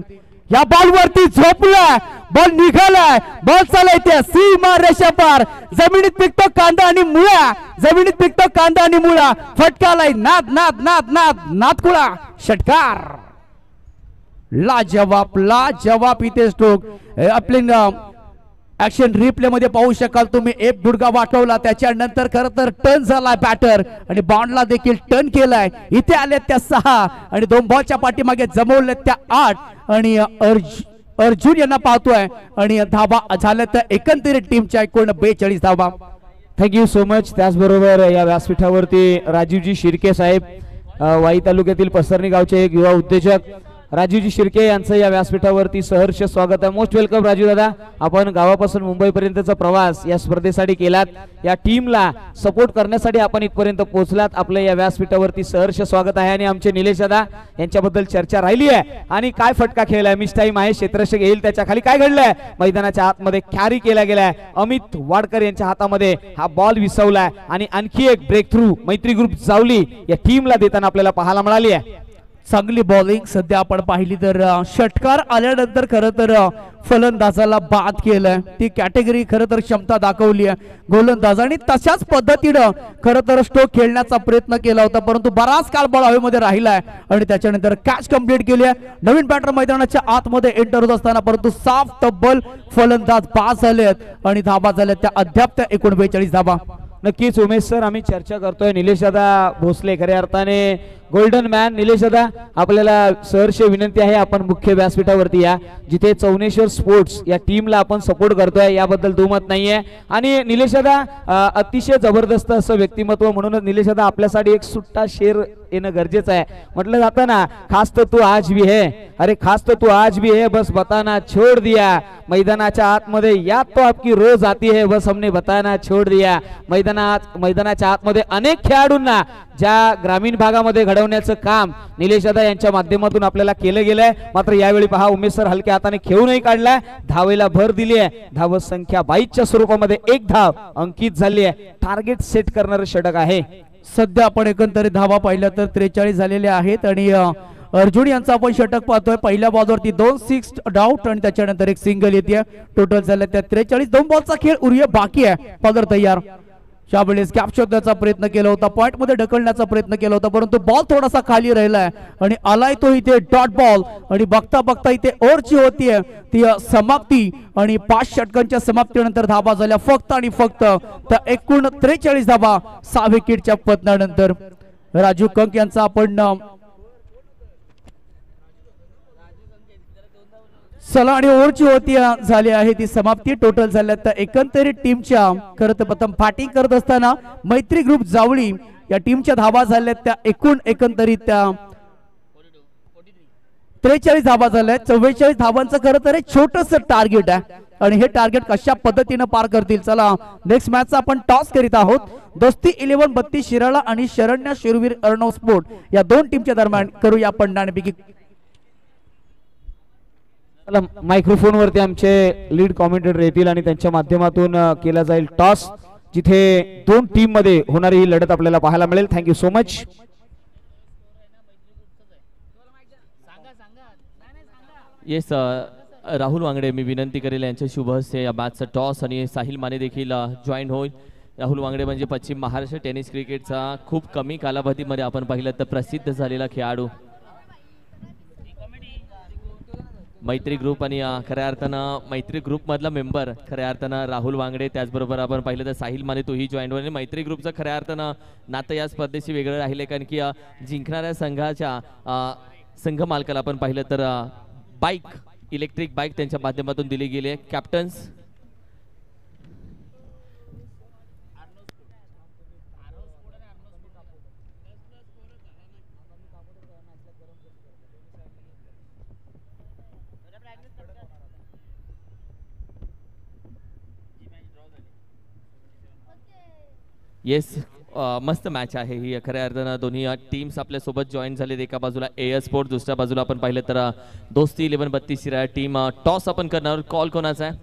या बॉल वरती झोपलाय, बॉल निघालाय, बॉल चालायचे सीमा रेषा पार, जमिनीत पिकतो कांदा आणि मुळा, जमिनीत पिकतो कांदा आणि मुळा, फटकालाय नाद नाद नाद नाद नादकुळा, षटकार. लाजवाब इथे स्ट्रोक आपले ऍक्शन रिप्ले मध्ये पाहू शकाल तुम्ही. एक गुडगा वाटवला, त्याच्यानंतर खरं तर टर्न झाला बॅटर आणि बॉन्डला देखील टर्न केलाय. इथे आले त्या 6 आणि 2 बॉलच्या पाठीमागे जमवले त्या 8 आणि अर्जुन यांना पाहतोय आणि धावा झाल्या त्या एकंदरीत टीमच्या एकूण 42 धावा. Thank you so much. त्याचबरोबर या व्यासपीठावरती राजीवजी शिर्के साहेब, वाई तालुक्यातील पसरणी गावचे एक युवा उद्योजक राजीवजी शिर्के यांचं या व्यासपीठावरती सहर्ष स्वागत आहे. मोस्ट वेलकम राजीव दादा. आपण गावापासून मुंबईपर्यंतचा प्रवास या स्पर्धेसाठी केलात, या टीमला सपोर्ट करण्यासाठी आपण इथपर्यंत पोहोचलात. आपल्या या व्यासपीठावरती सहर्ष स्वागत आहे. आणि आमचे निलेश दादा यांच्याबद्दल चर्चा राहिली आहे आणि काय फटका खेळलाय, मिस टाइम आहे, क्षेत्ररक्षक येईल त्याच्या खाली काय घडलंय, मैदानाच्या आतमध्ये कॅरी केला गेलाय, अमित वाडकर यांच्या हातामध्ये हा बॉल विसवलाय आणि आणखी एक ब्रेक थ्रू मैत्री ग्रुप जावली या टीमला देताना आपल्याला पाहायला मिळाली आहे. चांगली बॉलिंग सध्या आपण पाहिली तर षटकार आल्यानंतर खरं तर फलंदाजाला बाद केलंय, ती कॅटेगरी खरं तर क्षमता दाखवली आहे गोलंदाजाने. तशाच पद्धतीनं खरं तर स्ट्रोक खेळण्याचा प्रयत्न केला होता, परंतु बराच काळ बॉल हवेमध्ये राहिलाय आणि त्याच्यानंतर कॅच कंप्लीट केली आहे. नवीन बॅटर मैदानाच्या आतमध्ये एंटर होत असताना परंतु साफ तब्बल फलंदाज बाद झालेत आणि धाबा झाल्या त्या अद्याप त्या 39 धाबा. नक्कीच उमेश सर, आम्ही चर्चा करतोय निलेश दादा भोसले, खऱ्या अर्थाने गोल्डन मॅन. निलेश दादा, आपल्याला सहर्ष विनंती आहे, आपण मुख्य व्यासपीठावरती या, जिथे चौनेश्वर स्पोर्ट्स या टीमला आपण सपोर्ट करतोय, याबद्दल दुमत नाहीये. आणि निलेश दादा अतिशय जबरदस्त असं व्यक्तिमत्व, म्हणूनच निलेश दादा आपल्यासाठी एक सुट्टा शेर येणं गरजेचं आहे. म्हटलं जातं ना, खास तो तू आज भी है, अरे खास तो तू आज भी है, बस बताना छोड़ दिया, मैदानाच्या आतमध्ये याद तो आपकी रोज आती है, बस हमने बताना छोड़ दिया. मैदानाच्या आतमध्ये अनेक खेळाडूंना ज्या ग्रामीण भागामध्ये घडवण्याचं काम निलेश दादा यांच्या माध्यमातून आपल्याला केलं गेलंय. मात्र यावेळी पहा उमेश सर हलक्या हाताने खेळूनही काढलाय, धावेला भर दिली आहे. धाव संख्या 22च्या स्वरूपामध्ये 1 धाव अंकित झाली आहे. टार्गेट सेट करणारं षटक आहे. सध्या आपण एकंदरीत धावा पाहिल्या तर 43 झालेल्या आहेत आणि अर्जुन यांचा आपण षटक पाहतोय. पहिल्या बॉलवरती 2 6 डाऊट आणि त्याच्यानंतर एक सिंगल येते. टोटल झाल्या त्या 43. 2 बॉलचा खेळ उर्य बाकी आहे. बॉलर तयार, त्यावेळेस गॅप शोधण्याचा प्रयत्न केला होता, पॉइंट मध्ये ढकलण्याचा प्रयत्न केला होता, परंतु बॉल थोडासा खाली राहिलाय आणि आलाय तो इथे डॉट बॉल आणि बघता बघता इथे ओव्हरची होतीये ती समाप्ती आणि 5 षटकांच्या समाप्तीनंतर धाबा झाल्या फक्त आणि फक्त त्या एकूण 43 धाबा 6 विकेटच्या पतनानंतर. राजू कंक यांचा आपण चला आणि ओव्हरची होती झाली आहे ती समाप्ती. टोटल झाल्या तर एकंदरीत टीमच्या खरं तर प्रथम बॅटिंग करत असताना मैत्री ग्रुप जावळी या टीमच्या धावा झाल्या त्या एकूण एकंदरीत त्या 43 धावा झाल्या. 44 धावांचं खरं तर एक छोटस टार्गेट आहे आणि हे टार्गेट कशा पद्धतीने पार करतील. चला नेक्स्ट मॅचचा आपण टॉस करीत आहोत. दोस्ती 11-32 शिराळा आणि शरण्या शूरवीर अर्णव स्पोर्ट या 2 टीमच्या दरम्यान करूया आपण नाणेफेकी. मायक्रोफोन वरती आमचे लीड कॉमेंटेटर येतील आणि त्यांच्या माध्यमातून केला जाईल टॉस, जिथे 2 टीम मध्ये होणारी ही लढत आपल्याला पाहायला मिळेल. Thank you so much. Yes Rahul Wangde, मी विनंती करेल यांच्या शुभ हस्ते या मॅचचा टॉस आणि साहिल माने देखील जॉईन होईल. राहुल वांगडे म्हणजे पश्चिम महाराष्ट्र टेनिस क्रिकेटचा खूप कमी कालावधीमध्ये आपण पाहिलं तर प्रसिद्ध झालेला खेळाडू. मैत्री ग्रुप आणि खऱ्या अर्थानं मैत्री ग्रुपमधला मेंबर खऱ्या अर्थानं राहुल वांगडे, त्याचबरोबर आपण पाहिलं तर साहिल माने तोही जॉईन होईल. मैत्री ग्रुपचं खऱ्या अर्थानं नातं या स्पर्धेशी वेगळं राहिले, कारण की जिंकणाऱ्या संघाच्या संघ मालकाला आपण पाहिलं तर बाईक, इलेक्ट्रिक बाईक त्यांच्या माध्यमातून दिली गेली आहे. कॅप्टन्स येस, मस्त मॅच आहे ही. खऱ्या अर्थानं दोन्ही टीम्स आपल्यासोबत जॉईन झालेत. एका बाजूला एअर स्पोर्ट, दुसऱ्या बाजूला आपण पाहिलं तर दोस्ती 11-32 शिराळा टीम. टॉस आपण करणार. कॉल कोणाचा आहे?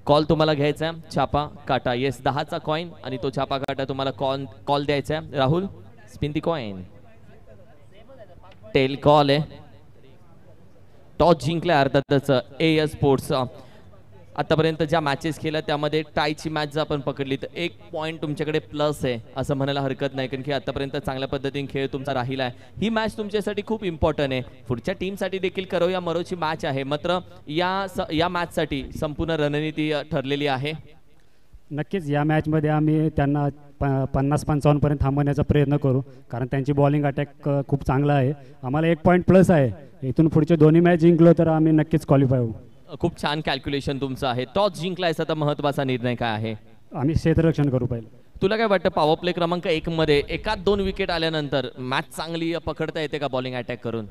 कॉल तुम्हाला घ्यायचा आहे छापा काटा. येस, 10चा कॉइन आणि तो छापा काटा तुम्हाला कॉल द्यायचा आहे. राहुल, स्पिन दी कॉइन. टेल कॉल आहे. टॉस जिंकलाय अर्थातच एअर स्पोर्ट्स. आतापर्यंत ज्या मॅचेस केल्या त्यामध्ये टायची मॅच जर आपण पकडली तर 1 पॉईंट तुमच्याकडे प्लस आहे असं म्हणायला हरकत नाही, कारण की आतापर्यंत चांगल्या पद्धतीने खेळ तुमचा राहिला आहे. ही मॅच तुमच्यासाठी खूप इम्पॉर्टंट आहे. पुढच्या टीमसाठी देखील करो या मरोची मॅच आहे. मात्र या मॅचसाठी संपूर्ण रणनीती ठरलेली आहे. नक्कीच या मॅचमध्ये आम्ही त्यांना 50-55 पर्यंत थांबवण्याचा प्रयत्न करू, कारण त्यांची बॉलिंग अटॅक खूप चांगला आहे. आम्हाला 1 पॉईंट प्लस आहे. इथून पुढचे दोन्ही मॅच जिंकलो तर आम्ही नक्कीच क्वालिफाय होऊ. खूप छान कॅल्क्युलेशन तुमचं आहे. टॉस जिंकलायचा तर महत्त्वाचा निर्णय काय आहे? आम्ही क्षेत्ररक्षण करू पहिलं. तुला काय वाटतं पॉवर प्ले क्रमांक 1 मध्ये 1-2 विकेट आल्यानंतर मॅच चांगली पकडता येते का बॉलिंग अटॅक करून?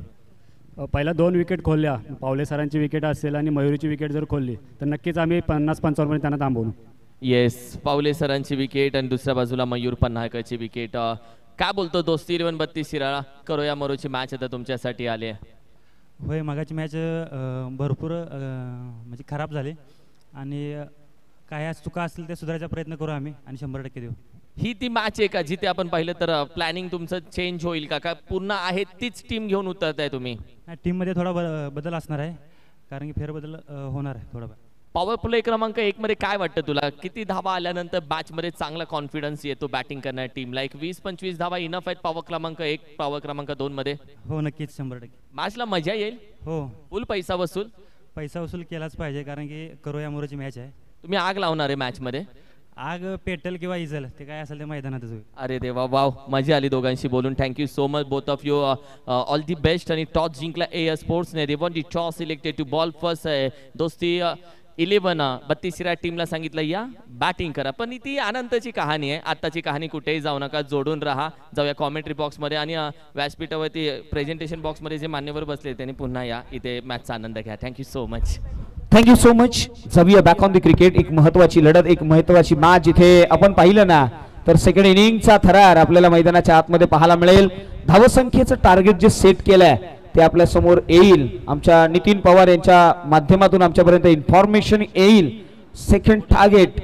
पहिला 2 विकेट खोलल्या, पावले सरांची विकेट असेल आणि मयुरीची विकेट जर खोलली तर नक्कीच आम्ही 50-55 पर्यंत त्यांना थांबवू. येस, पावले सरांची विकेट आणि दुसऱ्या बाजूला मयूर पन्हाळकरची विकेट. काय बोलतो दोस्ती 11-32 शिराळा? करो या मरोची मॅच आता तुमच्यासाठी आली आहे. होय, मागाची मॅच भरपूर म्हणजे खराब झाली आणि काय चुका असतील ते सुधारायचा प्रयत्न करू आम्ही आणि 100% देऊ. ही ती मॅच आहे का जिथे आपण पाहिलं तर प्लॅनिंग तुमचं चेंज होईल का? काय पूर्ण आहे तीच टीम घेऊन उतरताय तुम्ही? टीममध्ये थोडा बदल असणार आहे, कारण की फेरबदल होणार आहे थोडा. पॉवर प्ले क्रमांक 1 मध्ये काय वाटतं तुला? किती धावा आल्यानंतर मॅच मध्ये चांगला कॉन्फिडन्स येतो बॅटिंग करणाऱ्या टीमला? 20-25 धावा इनफ आहेत पॉवर क्रमांक 1, पॉवर क्रमांक 2 मध्ये? हो, नक्कीच 100%. मॅचला मजा येईल. हो, फुल पैसा वसूल केलाच पाहिजे, कारण की करो या मोरची मॅच आहे. तुम्ही आग लावणार आहे मॅच मध्ये? आग पेटल किंवा इजल ते काय असेल ते मैदानातच होईल. अरे देवा, वाव, मजा आली दोघांशी बोलून. Thank you so much both of you. All the best. आणि टॉस जिंकला एअर स्पोर्ट्सने. They want the toss selected to bowl first. दोस्ती 11-32 टीमला सांगितलं या बॅटिंग करा, पण ती आनंदाची कहाणी आहे. आताची कहाणी कुठेही जाऊ नका, जोडून राहा. जाऊया कॉमेंट्री बॉक्समध्ये आणि व्यासपीठावरती प्रेझेंटेशन बॉक्समध्ये जे मान्यवर बसले त्यांनी पुन्हा या इथे मॅचचा आनंद घ्या. Thank you so much. Thank you so much. जाऊया बॅक ऑन द क्रिकेट. एक महत्वाची लढत, एक महत्वाची मॅच जिथे आपण पाहिलं ना तर सेकंड इनिंगचा थरार आपल्याला मैदानाच्या आतमध्ये पाहायला मिळेल. धावसंख्येचं टार्गेट जे सेट केलंय ते आपल्या समोर येईल. आमच्या नितीन पवार यांच्या माध्यमातून आमच्यापर्यंत इन्फॉर्मेशन येईल. सेकंड टार्गेट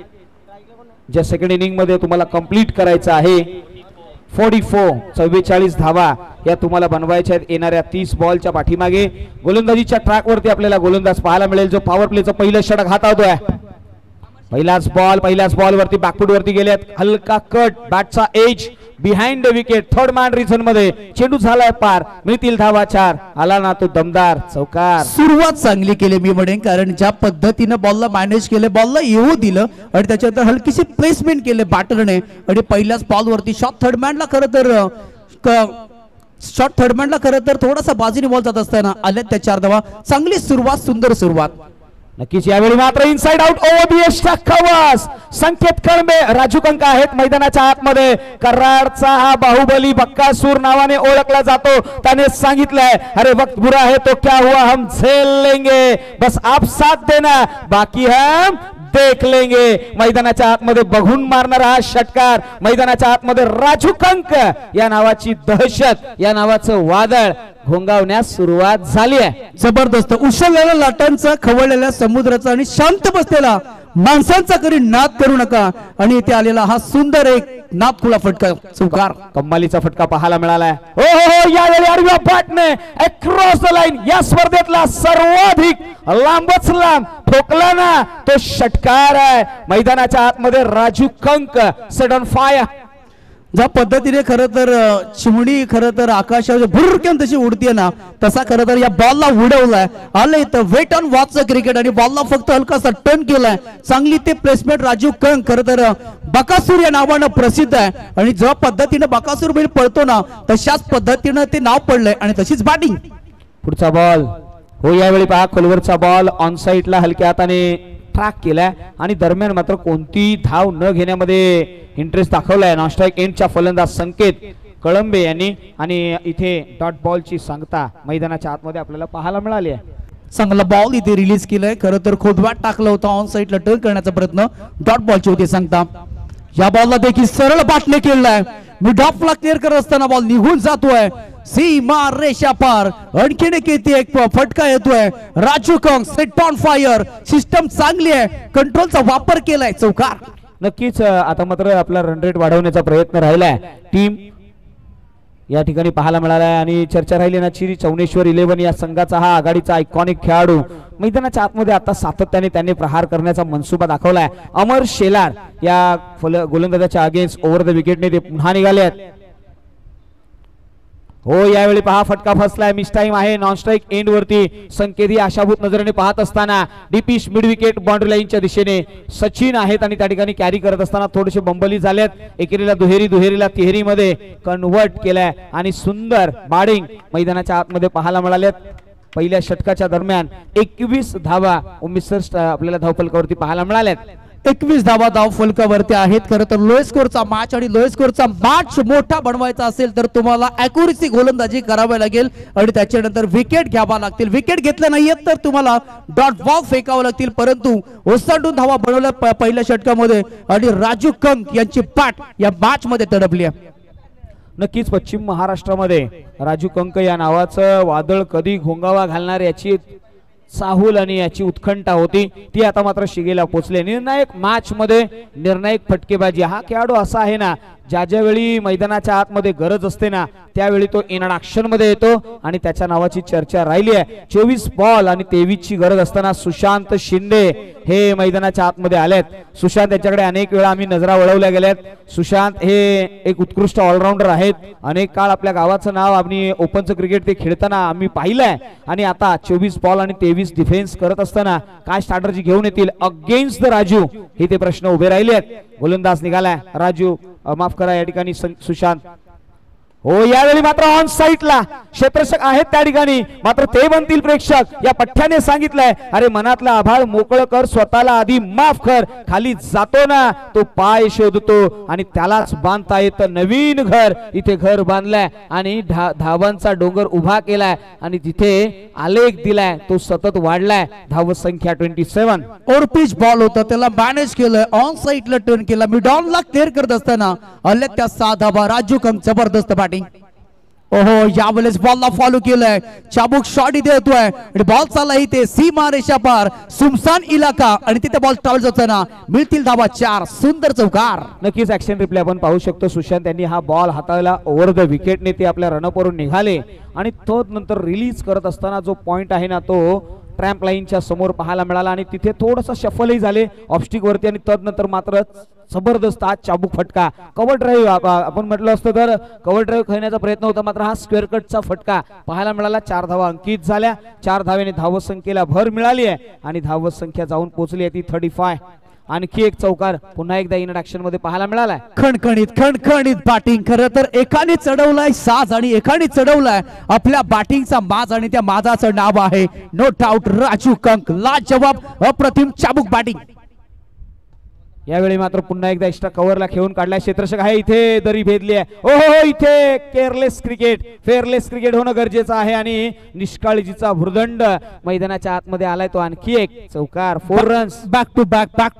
ज्या सेकंड इनिंग मध्ये तुम्हाला कंप्लीट करायचं आहे 44 धावा या तुम्हाला बनवायच्या आहेत येणाऱ्या 30 बॉलच्या पाठीमागे. गोलंदाजीच्या ट्रॅक वरती आपल्याला गोलंदाज पाहायला मिळेल जो पॉवर प्लेचं पहिलं षटक हाताळतोय. पहिल्याच बॉल वरती बॅकफूट वरती गेलेत. हलका कट, बॅटचा edge behind the wicket. Third man region मध्ये चेंडू झालाय पार. मिळतील धावा 4. आला ना तो दमदार चौकार. सुरुवात चांगली केली मी म्हणेन, कारण ज्या पद्धतीने बॉलला मॅनेज केले, बॉलला येऊ दिलं आणि त्याच्यानंतर हलकीशी प्लेसमेंट केले बॅटरने आणि पहिल्याच बॉल वरती शॉर्ट थर्डमॅनला खरं तर थोडासा बाजूने बॉल जात असताना आल्या त्या 4 धावा. चांगली सुरुवात, सुंदर सुरुवात. नक्कीच यावेळी मात्र इनसाइड आउट ओव्हर दी एजचा कव्वास. संकेत कळंबे, राजू कंका आहेत मैदानाच्या आतमध्ये. कराडचा हा बाहुबली बक्कासूर नावाने ओळखला जातो. त्याने सांगितलंय अरे वक्त बुरा है तो क्या हुआ हम झेल लेंगे, बस आप साथ देना बाकी हम देख लेंगे. मैदानाच्या आतमध्ये बघून मारणारा हा षटकार. मैदानाच्या आतमध्ये राजू कंक या नावाची दहशत, या नावाचं वादळ घोंगावण्यास सुरुवात झाली आहे. जबरदस्त उसळलेल्या लाटांचा, खवळलेल्या समुद्राचा आणि शांत बसलेला माणसांचा करी नाद करू नका. आणि इथे आलेला हा सुंदर एक नादखुळा फटका, चौकार, कम्मालीचा फटका पाहायला मिळालाय. हो यावेळी आडव्या बॅटने अक्रॉस द लाईन या स्पर्धेतला सर्वाधिक लांबच लांब ठोकला ना तो षटकार आहे. मैदानाच्या आतमध्ये Raju Kank set on fire. ज्या पद्धतीने खरं तर चिमणी खरं तर आकाशावर भुरक्यान तशी उडतीये ना, तसा खरं तर या बॉलला उडवलाय. आलं इथं वेट ऑन वॉचचं क्रिकेट आणि बॉलला फक्त हलकासा टर्न केलाय. चांगली ते प्लेसमेंट राजू कंक खरं तर बकासूर या नावानं प्रसिद्ध आहे आणि ज्या पद्धतीने बकासूर बैल पळतो ना, तशाच पद्धतीनं ते नाव पडलंय आणि तशीच बॅटिंग. पुढचा बॉल हो, यावेळी पहा खोलवरचा बॉल ऑन साईडला हलक्या हाताने ट्रॅक केलाय आणि दरम्यान मात्र कोणती धाव न घेण्यामध्ये इंटरेस्ट दाखवलाय नॉनस्ट्राईक एंडच्या फलंदाज संकेत कळंबे यांनी. आणि इथे डॉट बॉलची सांगता मैदानाच्या आतमध्ये आपल्याला पाहायला मिळाली आहे. चांगला बॉल इथे रिलीज केलाय. खरं तर खोदवाट टाकला होता ऑन साईडला टर्न करण्याचा प्रयत्न डॉट बॉलची होती सांगता. या बॉलला देखील सरळ बाटले केलाय. मिड ऑफला क्लिअर करत असताना बॉल निघून जातोय सीमा रेषा पार. आणखीन एक फटका येतोय. Raju Kank set on fire. System चांगली आहे, कंट्रोलचा वापर केलाय, चौकार. नक्कीच आता मात्र आपला रन रेट वाढवण्याचा प्रयत्न राहिलाय टीम या ठिकाणी पाहायला मिळाला आहे. आणि चर्चा राहिली ना, चिरी चौनेश्वर 11 या संघाचा हा आघाडीचा आयकॉनिक खेळाडू मैदानाच्या आतमध्ये आता सातत्याने त्यांनी प्रहार करण्याचा मनसुबा दाखवलाय. अमर शेलार या गोलंदाजाच्या अगेन्स्ट ओव्हर द विकेटने ते पुन्हा निघाले आहेत. हो, यावेळी पहा फटका फसलाय. मिस टाइम आहे नॉन स्ट्राईक एंड वरती. संकेत आशाभूत नजरेने पाहत असताना डीपीश मिड विकेट बाउंड्री लाईनच्या दिशेने सचिन आहेत आणि त्या ठिकाणी कॅरी करत असताना थोडेसे बंबली झालेत. एकेरीला दुहेरीला तिहेरी मध्ये कन्वर्ट केलाय आणि सुंदर बॅटिंग मैदानाच्या आतमध्ये पाहायला मिळाल्यात. पहिल्या षटकाच्या दरम्यान 21 धावा उमेश आपल्याला धावफलकावरती पाहायला मिळाल्यात. 21 धावा धाव फलकावरती आहेत. खरं तर लोएस्ट स्कोरचा मॅच आणि लोएस्ट स्कोरचा मॅच मोठा बनवायचा असेल तर तुम्हाला अॅक्युरेसी गोलंदाजी करावी लागेल आणि त्याच्यानंतर विकेट घ्यावा लागतील. विकेट घेतल्या नाहीयेत तर तुम्हाला डॉट बॉल फेकावं लागतील. परंतु ओसांडून धावा बनवल्या पहिल्या षटकामध्ये आणि राजू कंक यांची पाठ या मॅच मध्ये तडपली आहे. नक्कीच पश्चिम महाराष्ट्रामध्ये राजू कंक या नावाचं वादळ कधी घोंगावा घालणार याची चाहूल आणि याची उत्कंठा होती, ती आता मात्र शिगेला पोहोचले. निर्णायक मॅच मध्ये निर्णायक फटकेबाजी. हा खेळाडू असा आहे ना, ज्या ज्यावेळी मैदानाच्या आतमध्ये गरज असते ना, त्यावेळी तो इन ऍक्शन मध्ये येतो आणि त्याच्या नावाची चर्चा राहिली आहे. 24 बॉल आणि 23 ची गरज असताना सुशांत शिंदे हे मैदानाच्या आतमध्ये आलेत. सुशांत यांच्याकडे अनेक वेळा आम्ही नजरा वळवल्या गेल्यात. सुशांत हे एक उत्कृष्ट ऑलराऊंडर आहेत. अनेक काळ आपल्या गावाचं नाव आणि ओपनचं क्रिकेट ते खेळताना आम्ही पाहिलंय. आणि आता 24 बॉल आणि 23 डिफेन्स करत असताना काय स्ट्रॅटर्जी घेऊन येतील अगेन्स्ट द राजू, हे ते प्रश्न उभे राहिले आहेत. गोलंदाज निघालाय राजू, माफ करा या ठिकाणी सुशांत. हो, यावेळी मात्र ऑन साईडला क्षेत्ररक्षक आहेत त्या ठिकाणी, मात्र ते बनतील प्रेक्षक. या पठ्ठ्याने सांगितलंय, अरे मनातला आभाळ मोकळं कर, स्वतःला आधी माफ कर. खाली जातो ना तो पाय शोधतो आणि त्यालाच बांधता येतं नवीन घर. इथे घर बांधलंय आणि धावांचा डोंगर उभा केलाय आणि तिथे आलेख दिलाय, तो सतत वाढलाय. धाव संख्या 27. ओव्हर पिच बॉल होता, त्याला मॅनेज केलं, ऑन साईडला टर्न केला. मिड ऑनला क्लिअर करत असताना आले त्या 6 धावा. राजू कंक जबरदस्त बॅटिंग. ओहो, यावेळेस बॉलला फॉलो केलंय. चाबूक शॉट इथे येतोय आणि बॉल चालला इथे सीमा रेषा पार सुमसान इलाका आणि तिथे बॉल ट्रॅव्हल होताना मिळतील धावा 4. सुंदर चौकार. नक्कीच ऍक्शन रिप्ले आपण पाहू शकतो. सुशांत यांनी हा बॉल हाताळला ओव्हर द विकेटने. ते आपल्या रनअपवरून निघाले आणि तो नंतर रिलीज करत असताना जो पॉइंट आहे ना, तो ट्रॅम्प लाईनच्या समोर पाहायला मिळाला आणि तिथे थोडंसं शफलही झाले ऑफस्टिक वरती आणि तदनंतर मात्र जबरदस्त आज चाबूक फटका. कव्हर ड्राईव्ह आपण म्हटलं असतं तर कव्हर ड्राईव्ह खेळण्याचा प्रयत्न होता, मात्र हा स्क्वेअर कटचा फटका पाहायला मिळाला. 4 धावा अंकित झाल्या. 4 धावेने धावसंख्येला भर मिळाली आहे आणि धावसंख्या जाऊन पोहोचली आहे ती 35. आणखी एक चौकार पुन्हा एकदा इन ऍक्शन मध्ये पाहायला मिळालाय. खणखणीत बॅटिंग. खरं तर एकाने चढवलाय साज आणि एकाने चढवलाय आपल्या बॅटिंगचा माज आणि त्या माजाचं नाव आहे नो डाऊट राजू कंक. लाजवाब अप्रतिम चाबूक बॅटिंग. यावेळी मात्र पुन्हा एकदा एक्स्ट्रा कव्हरला खेळून काढलाय क्षेत्ररक्षक आहे. इथे दरी भेदली आहे. ओहो, इथे केअरलेस क्रिकेट, फेअरलेस क्रिकेट होणं गरजेचं आहे आणि निष्काळजीचा भुर्दंड मैदानाच्या आतमध्ये आलाय. तो आणखी एक चौकार. 4 रन्स. बॅक टू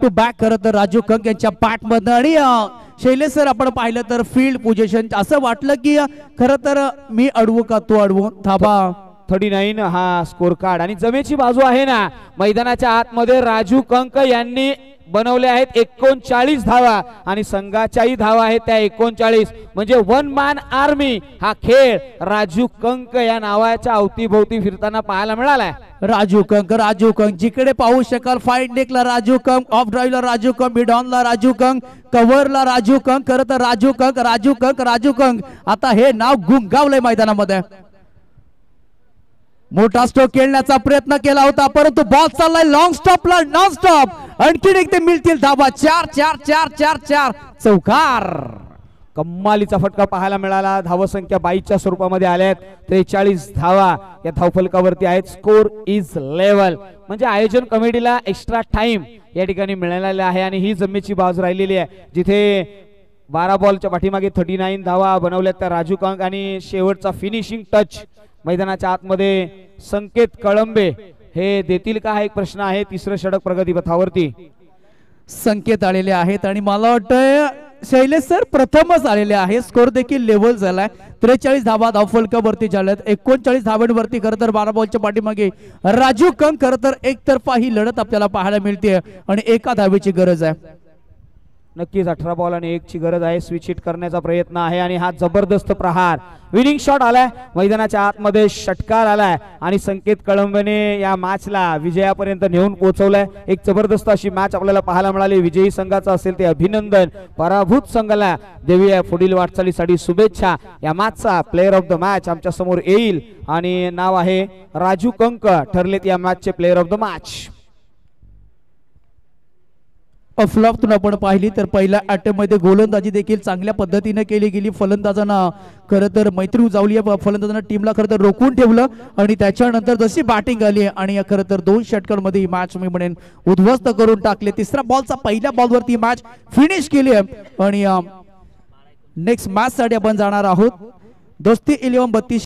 बॅक खरं तर राजू कंक यांच्या बॅट मध्ये. आणि शैलेश सर, आपण पाहिलं तर फील्ड पोझिशन असं वाटलं की खरं तर मी अडवू का तू अडवू. थांबा. 39 हा स्कोर कार्ड आणि जमेची बाजू आहे ना मैदानाच्या आतमध्ये. राजू कंक यांनी बनवले आहेत 39 धावा आणि संघाच्याही धावा आहेत त्या 39, म्हणजे वन मॅन आर्मी हा खेळ राजू कंक या नावाच्या अवतीभोवती फिरताना पाहायला मिळालाय. राजू कंक जिकडे पाहू शकाल, फाईट डेकला राजू कंक, ऑफ ड्राईव्हला राजू कंक, मिड ऑनला राजू कंक, कव्हरला राजू कंक. खरं तर राजू कंक आता हे नाव गुंगावलंय मैदानामध्ये. मोठा स्ट्रोक खेळण्याचा प्रयत्न केला होता परंतु बॉल चाललाय लॉंग स्टॉपला, नॉन स्टॉप. आणखीन एक ते मिळतील धाबा. 4 चौकार. कम्मालीचा फटका पाहायला मिळाला. धावसंख्या 22च्या स्वरूपामध्ये आल्यात. 43 धावा या धावफलकावरती आहेत. स्कोर इज लेवल, म्हणजे आयोजन कमिटीला एक्स्ट्रा टाइम या ठिकाणी मिळालेला आहे आणि ही जमेची बाजू राहिलेली आहे, जिथे 12 बॉलच्या पाठीमागे 39 धावा बनवल्यात त्या राजू कंक आणि शेवटचा फिनिशिंग टच मैदानाच्या आतमध्ये संकेत कळंबे हे देतील का, हा एक प्रश्न आहे. तिसरं षटक प्रगतीपथावरती संकेत आलेले आहेत आणि मला वाटतं शैलेश सर प्रथमच आलेले आहे. स्कोर देखील लेवल झालाय. 43 धावा धावफलकावरती झाल्यात. 39 धावांवरती खरं तर 12 बॉलच्या पाठीमागे राजू कंक. खरं तर एकतर्फा ही लढत आपल्याला पाहायला मिळते आणि एका धावेची गरज आहे. नक्कीच 18 बॉल आणि 1 ची गरज आहे. स्विच हिट करण्याचा प्रयत्न आहे आणि हा जबरदस्त प्रहार, विनिंग शॉट आलाय. मैदानाच्या आतमध्ये षटकार आलाय आणि संकेत कळंबेने या मॅचला विजयापर्यंत नेऊन पोहोचवलाय. एक जबरदस्त अशी मॅच आपल्याला पाहायला मिळाली. विजयी संघाचा असेल ते अभिनंदन, पराभूत संघाला देऊया पुढील वाटचालीसाठी शुभेच्छा. या मॅचचा प्लेअर ऑफ द मॅच आमच्या समोर येईल आणि नाव आहे राजू कंक, ठरलेत या मॅचचे प्लेअर ऑफ द मॅच. फ्लॉपतून आपण पाहिली तर पहिल्या अटेम्प्ट मध्ये गोलंदाजी देखील चांगल्या पद्धतीने केली गेली. फलंदाजांना खरं तर मैत्री उजावली आहे. फलंदाजांना टीमला खरं तर रोखून ठेवलं आणि त्याच्यानंतर जशी बॅटिंग आली आणि खरं तर 2 षटकांमध्ये ही मॅच मी म्हणेन उद्ध्वस्त करून टाकले. तिसऱ्या बॉलचा पहिल्या बॉलवरती मॅच फिनिश केली आहे आणि नेक्स्ट मॅच साठी आपण जाणार आहोत. दोस्ती 11 32